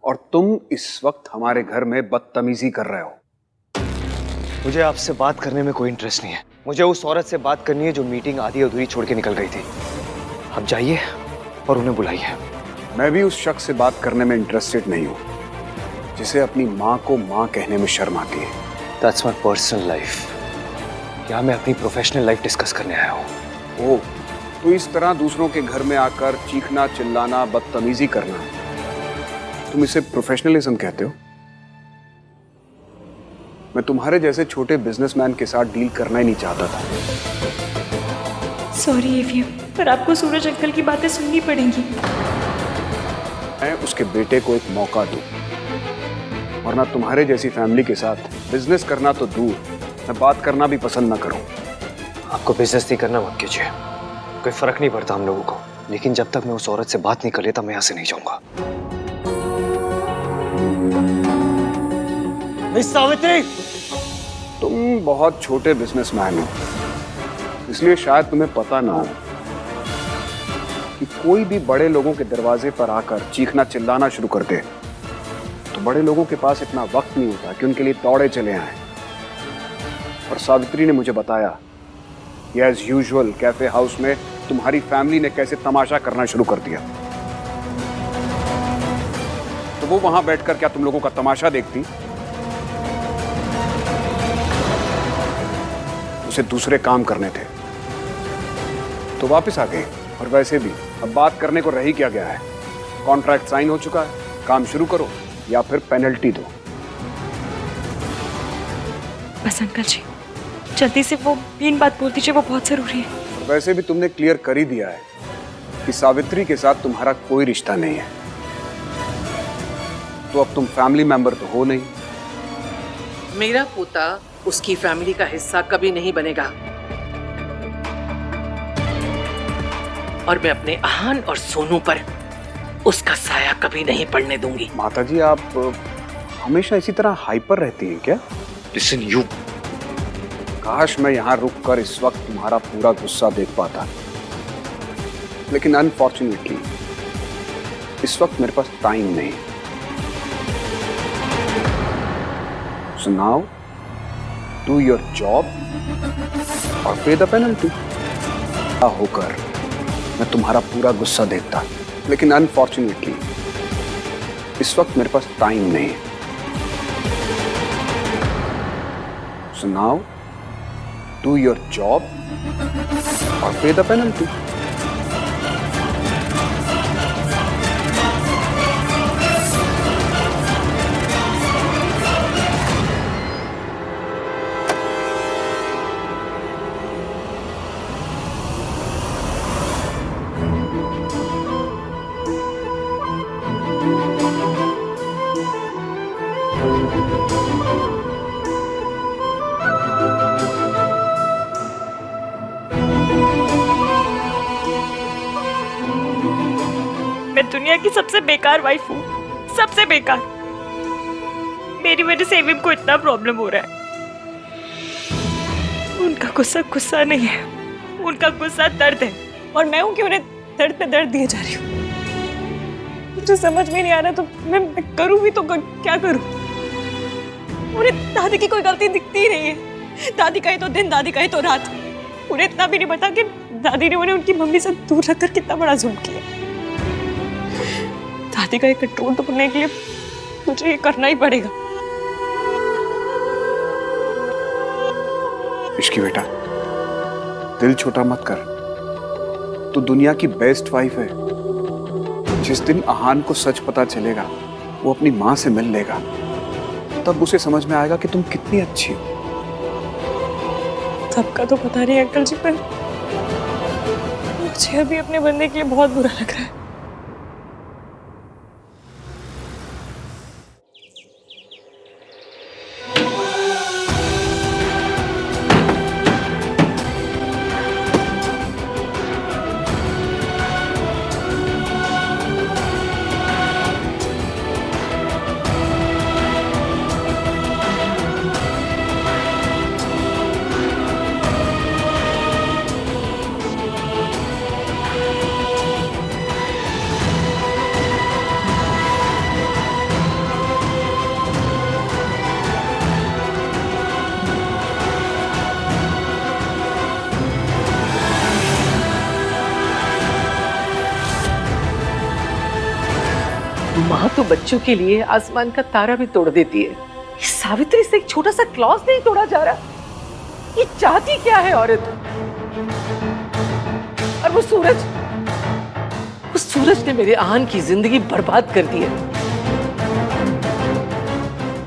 और तुम इस वक्त हमारे घर में बदतमीजी कर रहे हो। मुझे आपसे बात करने में कोई इंटरेस्ट नहीं है। मुझे उस औरत से बात करनी है जो मीटिंग आधी अधूरी छोड़ के निकल गई थी। आप जाइए और उन्हें बुलाइए। मैं भी उस शख्स से बात करने में इंटरेस्टेड नहीं हूं जिसे अपनी माँ को माँ कहने में शर्म आती है। That's my personal life। यहाँ मैं अपनी प्रोफेशनल लाइफ डिस्कस करने आया हूँ। ओह, तो इस तरह दूसरों के घर में आकर चीखना, चिल्लाना, बदतमीजी करना, तुम इसे प्रोफेशनलिज्म कहते हो? मैं तुम्हारे जैसे छोटे बिजनेसमैन के साथ डील करना ही नहीं चाहता था। सॉरी एवीएम, पर आपको सूरज अंकल की बातें सुननी पड़ेंगी। मैं उसके बेटे को एक मौका दूं, वरना तुम्हारे जैसी फैमिली के साथ बिजनेस करना तो दूर, मैं बात करना भी पसंद ना करूं। आपको बेइज्जती नहीं करना मत कीजिए, कोई फर्क नहीं पड़ता हम लोगों को, लेकिन जब तक मैं उस औरत से बात नहीं कर लेता मैं यहाँ से नहीं जाऊंगा। मिस सावित्री, तुम बहुत छोटे बिजनेसमैन हो, इसलिए शायद तुम्हें पता ना हो कि कोई भी बड़े लोगों के दरवाजे पर आकर चीखना चिल्लाना शुरू कर दे तो बड़े लोगों के पास इतना वक्त नहीं होता कि उनके लिए दौड़े चले आए। और सावित्री ने मुझे बताया कि एज यूजुअल कैफे हाउस में तुम्हारी फैमिली ने कैसे तमाशा करना शुरू कर दिया। तो वो वहां बैठकर क्या तुम लोगों का तमाशा देखती? उसे दूसरे काम करने थे तो वापस आ गए। और वैसे भी अब बात करने को रह ही क्या गया है, कॉन्ट्रैक्ट साइन हो चुका है, काम शुरू करो या फिर पेनल्टी दो। बस अंकल जी, जल्दी से वो मेन बात बोल दीजिए, वो बहुत जरूरी है। और वैसे भी तुमने क्लियर कर ही दिया है कि सावित्री के साथ तुम्हारा कोई रिश्ता नहीं है, तो अब तुम फैमिली मेंबर तो हो नहीं। मेरा पोता उसकी फैमिली का हिस्सा कभी नहीं बनेगा, और मैं अपने आहान और सोनू पर उसका साया कभी नहीं पड़ने दूंगी। माताजी, आप हमेशा इसी तरह हाइपर रहती हैं क्या? लिसन यू, काश मैं यहाँ रुककर इस वक्त तुम्हारा पूरा गुस्सा देख पाता, लेकिन अनफॉर्चुनेटली इस वक्त मेरे पास टाइम नहीं। So now, do your job और pay the penalty। होकर मैं तुम्हारा पूरा गुस्सा देखता, लेकिन अनफॉर्चुनेटली इस वक्त मेरे पास टाइम नहीं। So now, do your job और pay the penalty। मैं दुनिया की सबसे बेकार वाइफ हूँ, सबसे बेकार। मेरी वजह से एवीएम को इतना प्रॉब्लम हो रहा है। उनका गुस्सा गुस्सा नहीं है, उनका गुस्सा दर्द है, और मैं हूँ कि उन्हें दर्द पे दर्द दिए जा रही हूँ। मुझे समझ में नहीं आ रहा, तो मैं करूँ भी तो क्या करूँ? उन्हें दादी की कोई गलती दिखती ही नहीं है। दादी कहे तो दिन, दादी कहे तो रात। उन्हें इतना भी नहीं पता कि दादी ने उन्हें उनकी मम्मी से दूर रखकर कितना बड़ा जुल्म किया। दादी का ये कंट्रोल तो करने के लिए मुझे ये करना ही पड़ेगा। इश्की बेटा, दिल छोटा मत कर, तू दुनिया की बेस्ट वाइफ है। जिस दिन आहान को सच पता चलेगा, वो अपनी माँ से मिल लेगा, तब उसे समझ में आएगा कि तुम कितनी अच्छी हो। सबका तो पता नहीं अंकल जी, पर मुझे अभी अपने बंदे के लिए बहुत बुरा लग रहा है। माँ तो बच्चों के लिए आसमान का तारा भी तोड़ देती है। इस सावित्री से एक छोटा सा क्लॉज नहीं तोड़ा जा रहा। ये चाहती क्या है औरत? और वो सूरज ने मेरे आहान की जिंदगी बर्बाद कर दी है।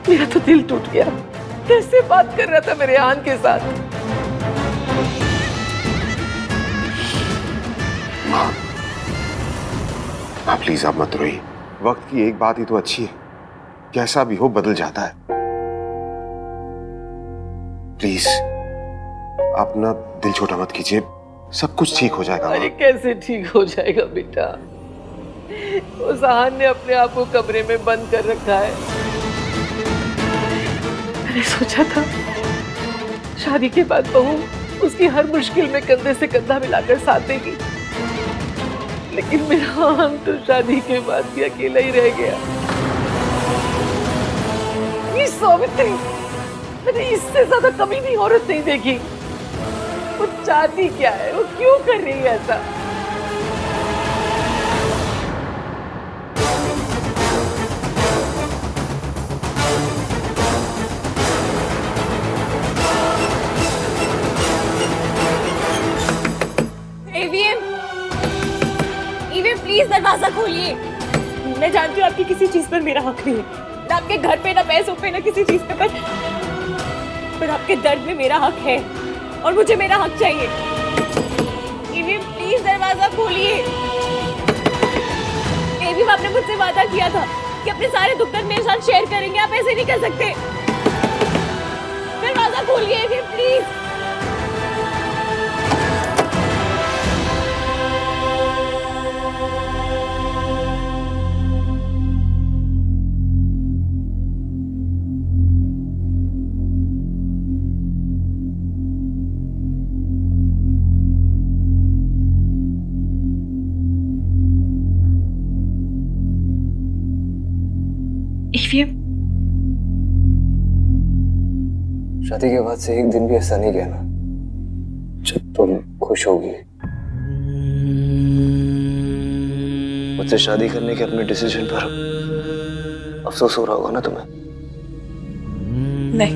मेरा तो दिल टूट गया। कैसे बात कर रहा था मेरे आहान के साथ। माँ प्लीज आप मत रोइए। वक्त की एक बात ही तो अच्छी है, कैसा भी हो बदल जाता है। प्लीज आप ना दिल छोटा मत कीजिए, सब कुछ ठीक हो जाएगा। अरे कैसे ठीक हो जाएगा बेटा। उस आहान ने अपने आप को कमरे में बंद कर रखा है। मैंने सोचा था शादी के बाद बहू उसकी हर मुश्किल में कंधे से कंधा मिलाकर साथ देगी, लेकिन मेरा आहान तो शादी के बाद भी अकेला ही रह गया। ये सावित्री, मैंने इससे ज्यादा कभी भी औरत नहीं देखी। वो चाहती क्या है, वो क्यों कर रही है ऐसा। ईवीएम प्लीज दरवाजा खोलिए। मैं जानती हूँ आपकी किसी चीज पर मेरा हक नहीं है, ना आपके घर पे, ना पैसों पे, ना किसी चीज पे, पर आपके दर्द में मेरा हक है और मुझे मेरा हक चाहिए। ईवीएम प्लीज दरवाजा खोलिए। ईवीएम, आपने मुझसे वादा किया था कि अपने सारे दुख दर्द मेरे साथ शेयर करेंगे, आप ऐसे नहीं कर सकते। दरवाजा खोलिए ईवीएम प्लीज। शादी के बाद से एक दिन भी ऐसा नहीं गया ना जब तुम खुश होगी। मुझसे शादी करने के अपने डिसीजन पर अफसोस हो रहा होगा ना तुम्हें? नहीं,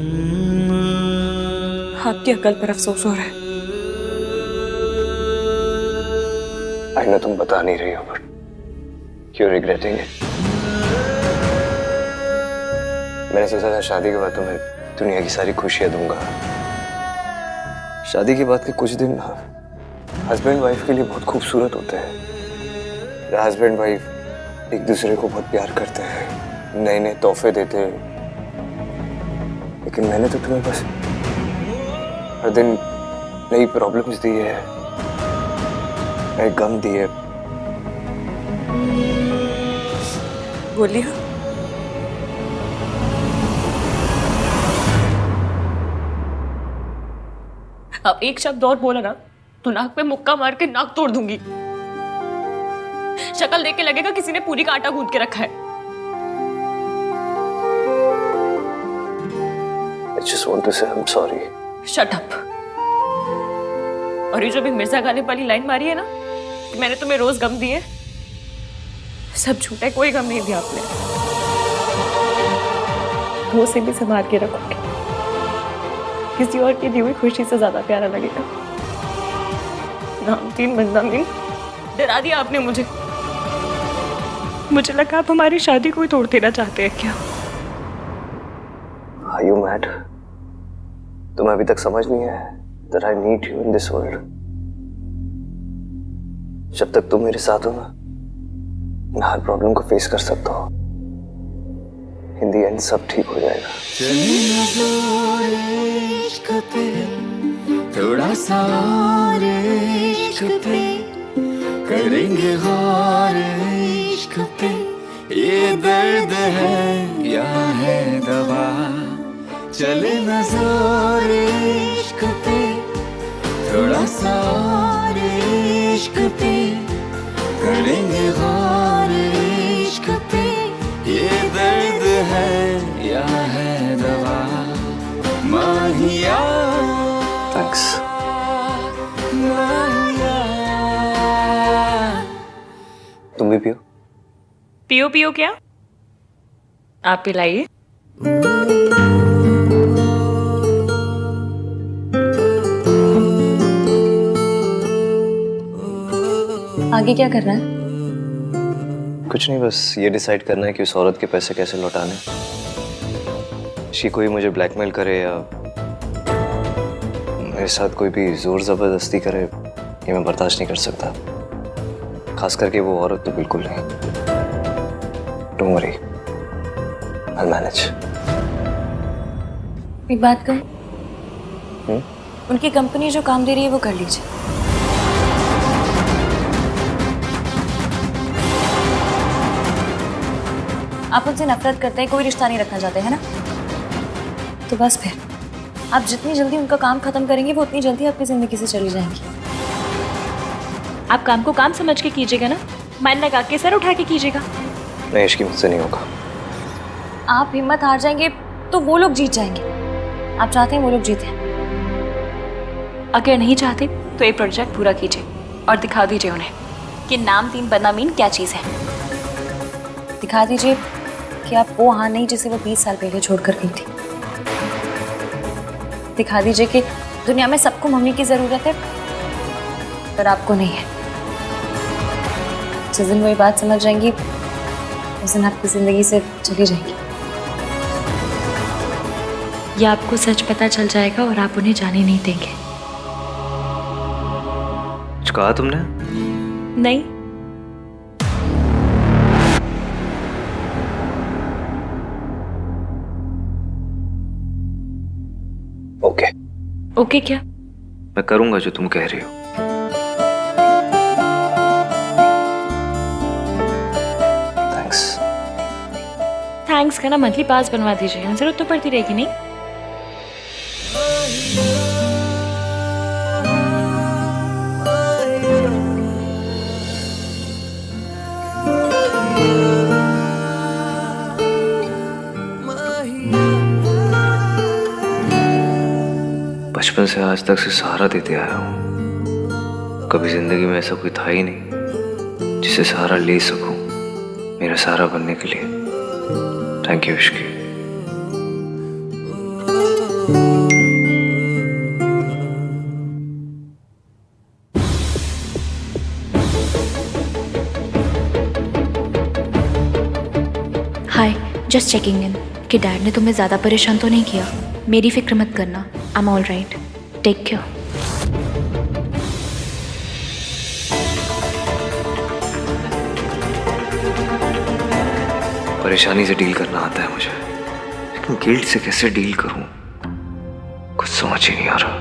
आपकी अकल पर अफसोस हो रहा है। आई नो तुम बता नहीं रही हो, बट यू रिग्रेटिंग इट। मैंने सोचा था शादी के बाद तुम्हें दुनिया की सारी खुशियां दूंगा। शादी के बाद के कुछ दिन ना हस्बैंड वाइफ के लिए बहुत खूबसूरत होते हैं। हस्बैंड वाइफ एक दूसरे को बहुत प्यार करते हैं, नए नए तोहफे देते हैं, लेकिन मैंने तो तुम्हें बस हर दिन नई प्रॉब्लम्स दी है, नए गम दिए। बोलिए। आप एक शब्द और बोला ना तो नाक पे मुक्का मार के नाक तोड़ दूंगी। शक्ल देख के लगेगा किसी ने पूरी का आटा गूंथ के रखा है। I just want to say I'm sorry. Shut up. और ये जो भी मिर्जा गालिब वाली लाइन मारी है ना कि मैंने तुम्हें रोज गम दिए, सब झूठ है, कोई गम नहीं दिया आपने। वो से भी संभाल के रखोगे, किसी और की दी हुई खुशी से ज्यादा प्यारा लगेगा। नामतीन बदनामीन डरा दिया आपने मुझे। मुझे लगा आप हमारी शादी को ही तोड़ देना चाहते हैं क्या? Are you mad? तुम्हें अभी तक समझ नहीं है that I need you in this world. जब तक तुम मेरे साथ हो ना, मैं हर प्रॉब्लम को फेस कर सकता हूँ। In the end सब ठीक हो जाएगा। थोड़ा सा और इश्क पे करेंगे गौर इश्क पे, ये दर्द है या है दवा, चले न जोर इश्क पे, थोड़ा सा और इश्क पे करेंगे गौर इश्क पे, ये दर्द है या है दवा, माहिया। Thanks. तुम भी पियो। पियो पियो क्या? आप पिलाइए। आगे क्या करना है? कुछ नहीं, बस ये डिसाइड करना है कि उस औरत के पैसे कैसे लौटाने। शी कोई मुझे ब्लैकमेल करे या मेरे साथ कोई भी जोर जबरदस्ती करे, ये मैं बर्दाश्त नहीं कर सकता। खास करके वो औरत तो बिल्कुल नहीं। Don't worry, I'll manage। एक बात कहूं? उनकी कंपनी जो काम दे रही है वो कर लीजिए। आप उनसे नफरत करते हैं, कोई रिश्ता नहीं रखना चाहते हैं ना? तो बस फिर आप जितनी जल्दी उनका काम खत्म करेंगे वो उतनी जल्दी आपकी जिंदगी से चली जाएंगी। आप काम को काम समझ के कीजिएगा ना, मन लगा के सर उठा के कीजिएगा। नहीं, इसकी मुझसे नहीं होगा। आप हिम्मत हार जाएंगे तो वो लोग जीत जाएंगे। आप चाहते हैं वो लोग जीते? अगर नहीं चाहते तो ये प्रोजेक्ट पूरा कीजिए और दिखा दीजिए उन्हें कि नाम तीन बदनामीन क्या चीज़ है। दिखा दीजिए कि आप वो हाँ नहीं जिसे वो 20 साल पहले छोड़कर गई थी। दिखा दीजिए कि दुनिया में सबको मम्मी की जरूरत है पर आपको नहीं है। जिस दिन वो ये बात समझ जाएंगी उस दिन आपकी जिंदगी से चली जाएंगी। या आपको सच पता चल जाएगा और आप उन्हें जाने नहीं देंगे। कुछ कहा तुमने? नहीं। ओके। ओके क्या? मैं करूंगा जो तुम कह रही हो। थैंक्स का ना मंथली पास बनवा दीजिए, जरूरत तो पड़ती रहेगी नहीं? बचपन से आज तक से सहारा देते आया हूं। कभी जिंदगी में ऐसा कोई था ही नहीं जिसे सहारा ले सकूं, मेरा सहारा बनने के लिए। Thank you Ishki. Hi, just checking in कि डैड ने तुम्हें ज़्यादा परेशान तो नहीं किया। मेरी फिक्र मत करना, I am all right. Take care. परेशानी से डील करना आता है मुझे, लेकिन गिल्ट से कैसे डील करूं कुछ समझ ही नहीं आ रहा।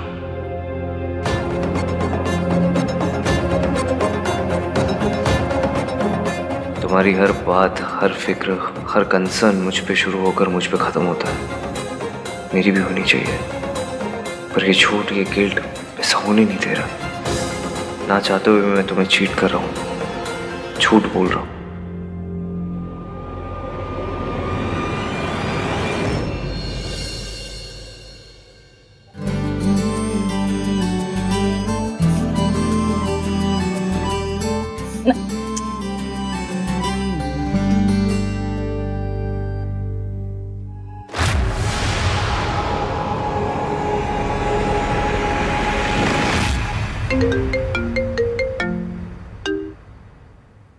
तुम्हारी हर बात, हर फिक्र, हर कंसर्न मुझ पे शुरू होकर मुझ पे खत्म होता है। मेरी भी होनी चाहिए, पर ये झूठ, ये गिल्ट ऐसा होने नहीं दे रहा। ना चाहते हुए मैं तुम्हें चीट कर रहा हूं, झूठ बोल रहा हूं।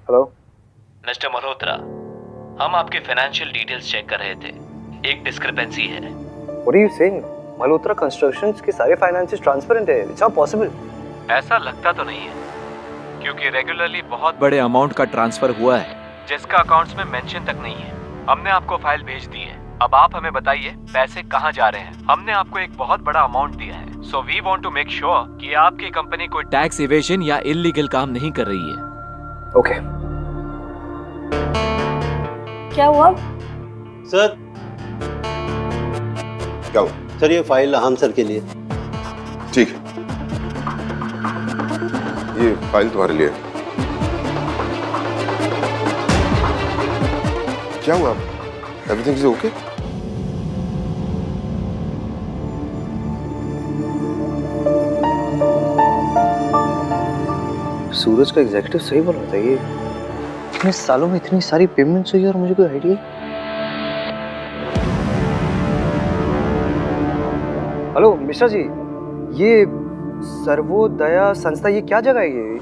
हेलो मिस्टर मल्होत्रा, हम आपके फाइनेंशियल डिटेल्स चेक कर रहे थे। एक डिस्क्रिपेंसी है। What are you saying? Malhotra constructions के सारे फाइनेंसेस ट्रांसपेरेंट है। It's not possible. ऐसा लगता तो नहीं है, क्योंकि रेगुलरली बहुत बड़े अमाउंट का ट्रांसफर हुआ है जिसका अकाउंट्स में मेंशन तक नहीं है। हमने आपको फाइल भेज दी है, अब आप हमें बताइए पैसे कहाँ जा रहे हैं। हमने आपको एक बहुत बड़ा अमाउंट दिया है, so we want to make sure कि आपकी कंपनी कोई टैक्स इवेजन या इलीगल काम नहीं कर रही है। ओके। क्या हुआ? सर, क्या हुआ? सर ये फाइल आहान सर के लिए। ठीक है, ये फाइल तुम्हारे लिए। क्या हुआ? Everything is okay? सूरज का एग्जीक्यूटिव सही बोल रहा था। ये इतने सालों में इतनी सारी पेमेंट्स हुई और मुझे कोई आइडिया। हेलो मिश्रा जी, ये सर्वोदया संस्था, ये क्या जगह है ये?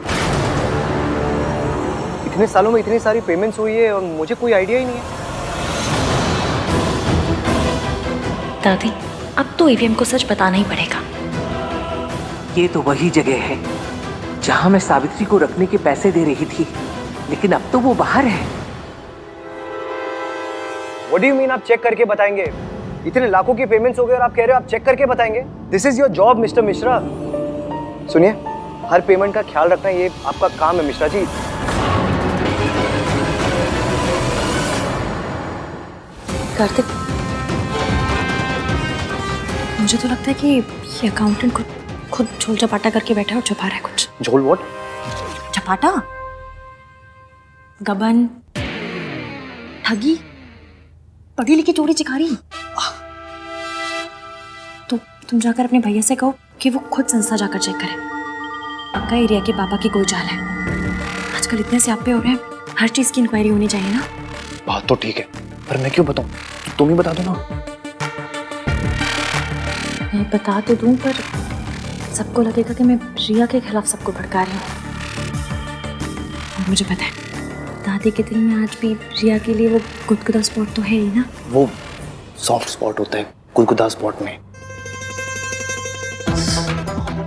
इतने सालों में इतनी सारी पेमेंट्स हुई है और मुझे कोई आइडिया ही नहीं है। दादी, अब तो ईवीएम को सच बताना ही पड़ेगा। ये तो वही जगह है जहां मैं सावित्री को रखने के पैसे दे रही थी, लेकिन अब तो वो बाहर है। What do you mean आप चेक करके बताएंगे? इतने लाखों की पेमेंट्स हो गए और आप कह रहे हो आप चेक करके बताएंगे? This is your job mister Mishra. सुनिए, हर पेमेंट का ख्याल रखना ये आपका काम है मिश्रा जी। कार्तिक, मुझे तो लगता है कि ये अकाउंटेंट खुद झोल चपाटा करके बैठा है और छुपा रहा है कुछ। झोल व्हाट? चपाटा, गबन, ठगी, पढ़ी लिखी चोरी चिकारी। तो तुम जाकर अपने भैया से कहो कि वो खुद संस्था जाकर चेक करे। पक्का एरिया के पापा की कोई चाल है। आजकल इतने स्यापे हो रहे हैं, हर चीज की इंक्वायरी होनी चाहिए ना। बात तो ठीक है, पर मैं क्यों बताऊं? तुम ही बता दो ना। मैं बता तो दूं, पर सबको लगेगा कि मैं रिया के खिलाफ सबको भड़का रही हूँ। और मुझे पता है, दादी के दिल में आज भी रिया के लिए वो गुदगुदा स्पॉट तो है ही ना। वो सॉफ्ट स्पॉट होता है गुदगुदा स्पॉट में।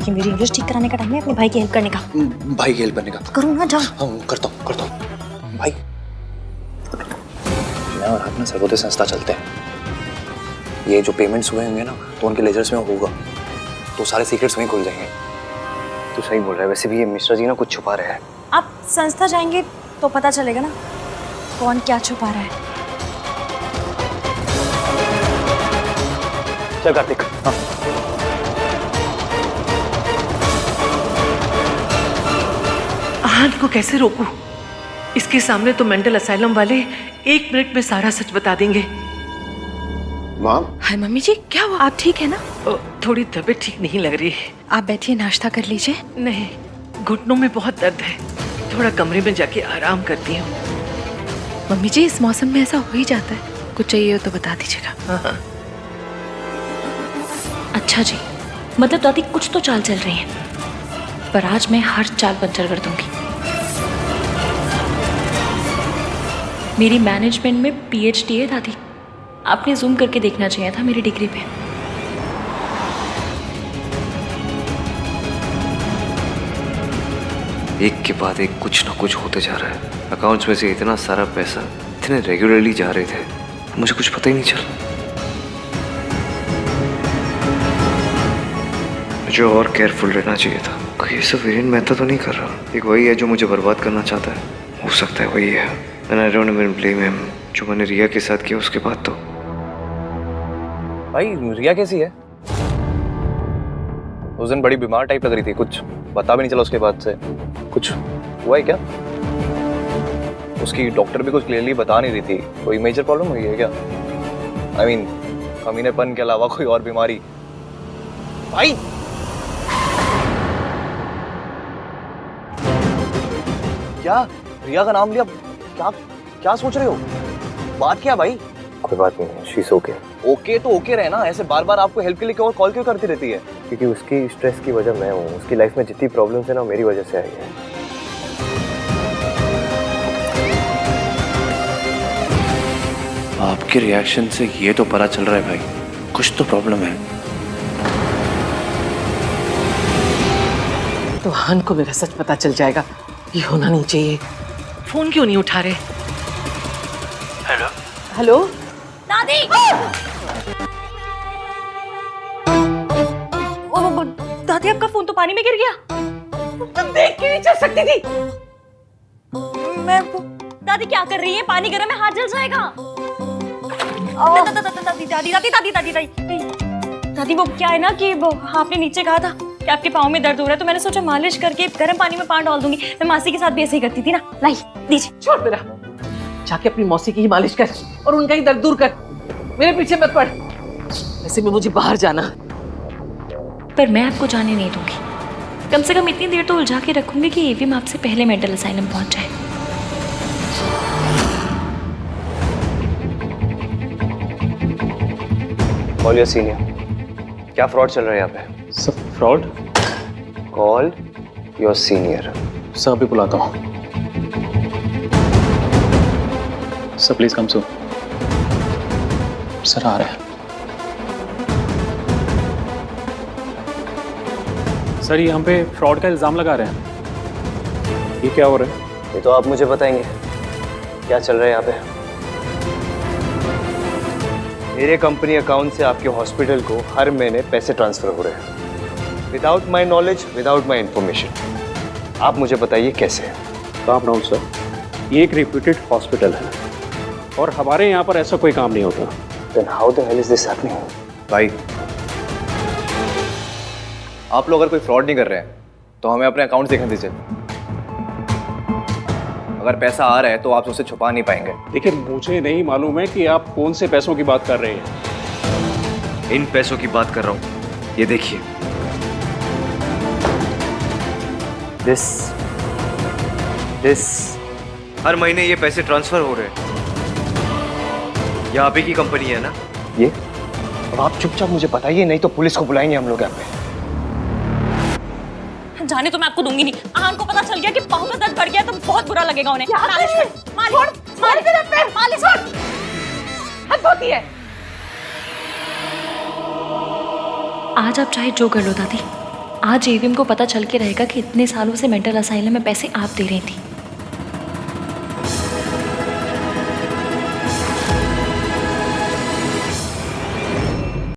कि मेरी इंग्लिश ठीक कराने का टाइम है अपने भाई की हेल्प करने का। भाई की हेल्प करने का? करूँ ना, जाओ। हाँ, करता हूँ भाई। मैं और आप ना सर्वोदय संस्था चलते हैं। ये जो पेमेंट्स हुए होंगे ना, तो उनके लेजर्स में होगा, तो सारे सीक्रेट्स वहीं खुल जाएंगे। तो सही बोल रहा है। वैसे भी ये मिश्रा जी ना कुछ छुपा रहे हैं। आप संस्था जाएंगे तो पता चलेगा ना कौन क्या छुपा रहा है। चल कार्तिक। हाँ। आहन को कैसे रोकूं? इसके सामने तो मेंटल असाइलम वाले 1 मिनट में सारा सच बता देंगे। माँ? हाय मम्मी जी, क्या हुआ? आप ठीक है ना? थोड़ी तबीयत ठीक नहीं लग रही है। आप बैठिए, नाश्ता कर लीजिए। नहीं, घुटनों में बहुत दर्द है, थोड़ा कमरे में जाके आराम करती हूँ। मम्मी जी, इस मौसम में ऐसा हो ही जाता है, कुछ चाहिए हो तो बता दीजिएगा। हाँ। अच्छा जी, मतलब दादी कुछ तो चाल चल रही है, पर आज मैं हर चाल पंचर कर दूंगी। मेरी मैनेजमेंट में PhD है दादी। आपने जूम करके देखना चाहिए था मेरी डिग्री पे। एक के बाद एक कुछ ना कुछ होते जा रहा है। अकाउंट्स में से इतना सारा पैसा इतने रेगुलरली जा रहे थे, मुझे कुछ पता ही नहीं चला। मुझे और केयरफुल रहना चाहिए था। ये सब वीरेन मेहता तो नहीं कर रहा। एक वही है जो मुझे बर्बाद करना चाहता है, हो सकता है वही है। And I don't even blame him। जो मैंने रिया के साथ किया उसके बाद तो। भाई रिया कैसी है? उस दिन बड़ी बीमार टाइप लग रही थी, कुछ पता भी नहीं चला उसके बाद से। कुछ हुआ है क्या? उसकी डॉक्टर भी कुछ क्लियरली बता नहीं रही थी। कोई मेजर प्रॉब्लम हुई है क्या? I mean, कमीनेपन के अलावा कोई और बीमारी? भाई क्या रिया का नाम लिया? क्या क्या सोच रहे हो? बात क्या भाई? कोई बात नहीं है, शीश ओके। ओके तो ओके रहना, ऐसे बार बार आपको हेल्प के लिए क्यों कॉल क्यों करती रहती है? क्योंकि उसकी स्ट्रेस की वजह मैं हूँ। उसकी लाइफ में जितनी प्रॉब्लम्स है ना, मेरी वजह से आई है। आपके रिएक्शन से ये तो पता चल रहा है भाई, कुछ तो प्रॉब्लम है। तो आहन को मेरा सच पता चल जाएगा, ये होना नहीं चाहिए। फोन क्यों नहीं उठा रहे? हेलो हेलो दादी! दादी, आपका फोन तो पानी में गिर गया। तुम देख के नहीं चल सकती थी? मैं दादी क्या कर रही है? पानी गर्म है, हाथ जल जाएगा। दादी दादी दादी दादी दादी दादी दादी, वो क्या है ना कि वो आपने नीचे कहा था कि आपके पाँव में दर्द हो रहा है, तो मैंने सोचा मालिश करके गर्म पानी में पाँव डाल दूंगी। मैं मासी के साथ भी ऐसे ही करती थी ना। लाई दीजिए। छोड़ मेरा, जाके अपनी मौसी की ही मालिश कर और उनका ही दर्द दूर कर। मेरे पीछे मत पड़। ऐसे में मुझे बाहर जाना। पर मैं आपको जाने नहीं दूंगी। कम से कम इतनी देर तो उलझा के रखूंगी कि ईवीएम आपसे पहले मेंटल असाइलम पहुंच जाए। Call your senior. क्या फ्रॉड चल रहा है यहाँ पे? सब fraud? Call your senior. Sir अभी बुलाता हूँ। Sir please come so. Sir आ रहे हैं। सर ये हम पे फ्रॉड का इल्जाम लगा रहे हैं। ये क्या हो रहा है? ये तो आप मुझे बताएंगे क्या चल रहा है यहाँ पे। मेरे कंपनी अकाउंट से आपके हॉस्पिटल को हर महीने पैसे ट्रांसफर हो रहे हैं without my knowledge, without my information. आप मुझे बताइए कैसे। काम डाउन सर, ये एक रिप्यूटेड हॉस्पिटल है और हमारे यहाँ पर ऐसा कोई काम नहीं होता। Then how the hell is this happening? भाई आप लोग अगर कोई फ्रॉड नहीं कर रहे हैं तो हमें अपने अकाउंट देखने दीजिए। अगर पैसा आ रहा है तो आप उसे छुपा नहीं पाएंगे। देखिए मुझे नहीं मालूम है कि आप कौन से पैसों की बात कर रहे हैं। इन पैसों की बात कर रहा हूँ, ये देखिए। दिस हर महीने ये पैसे ट्रांसफर हो रहे हैं। ये आप ही की कंपनी है ना? ये अब आप चुपचाप मुझे बताइए, नहीं तो पुलिस को बुलाएंगे हम लोग यहाँ पे। जाने तो मैं आपको दूंगी नहीं। आहान को पता चल गया कि पाँव का दर्द बढ़ गया तो बहुत बुरा लगेगा उन्हें। मालिश हद होती है। आज आप चाहे जो कर लो दादी, आज एवीएम को पता चल के रहेगा कि इतने सालों से मेंटल असाइलम में पैसे आप दे रही थी।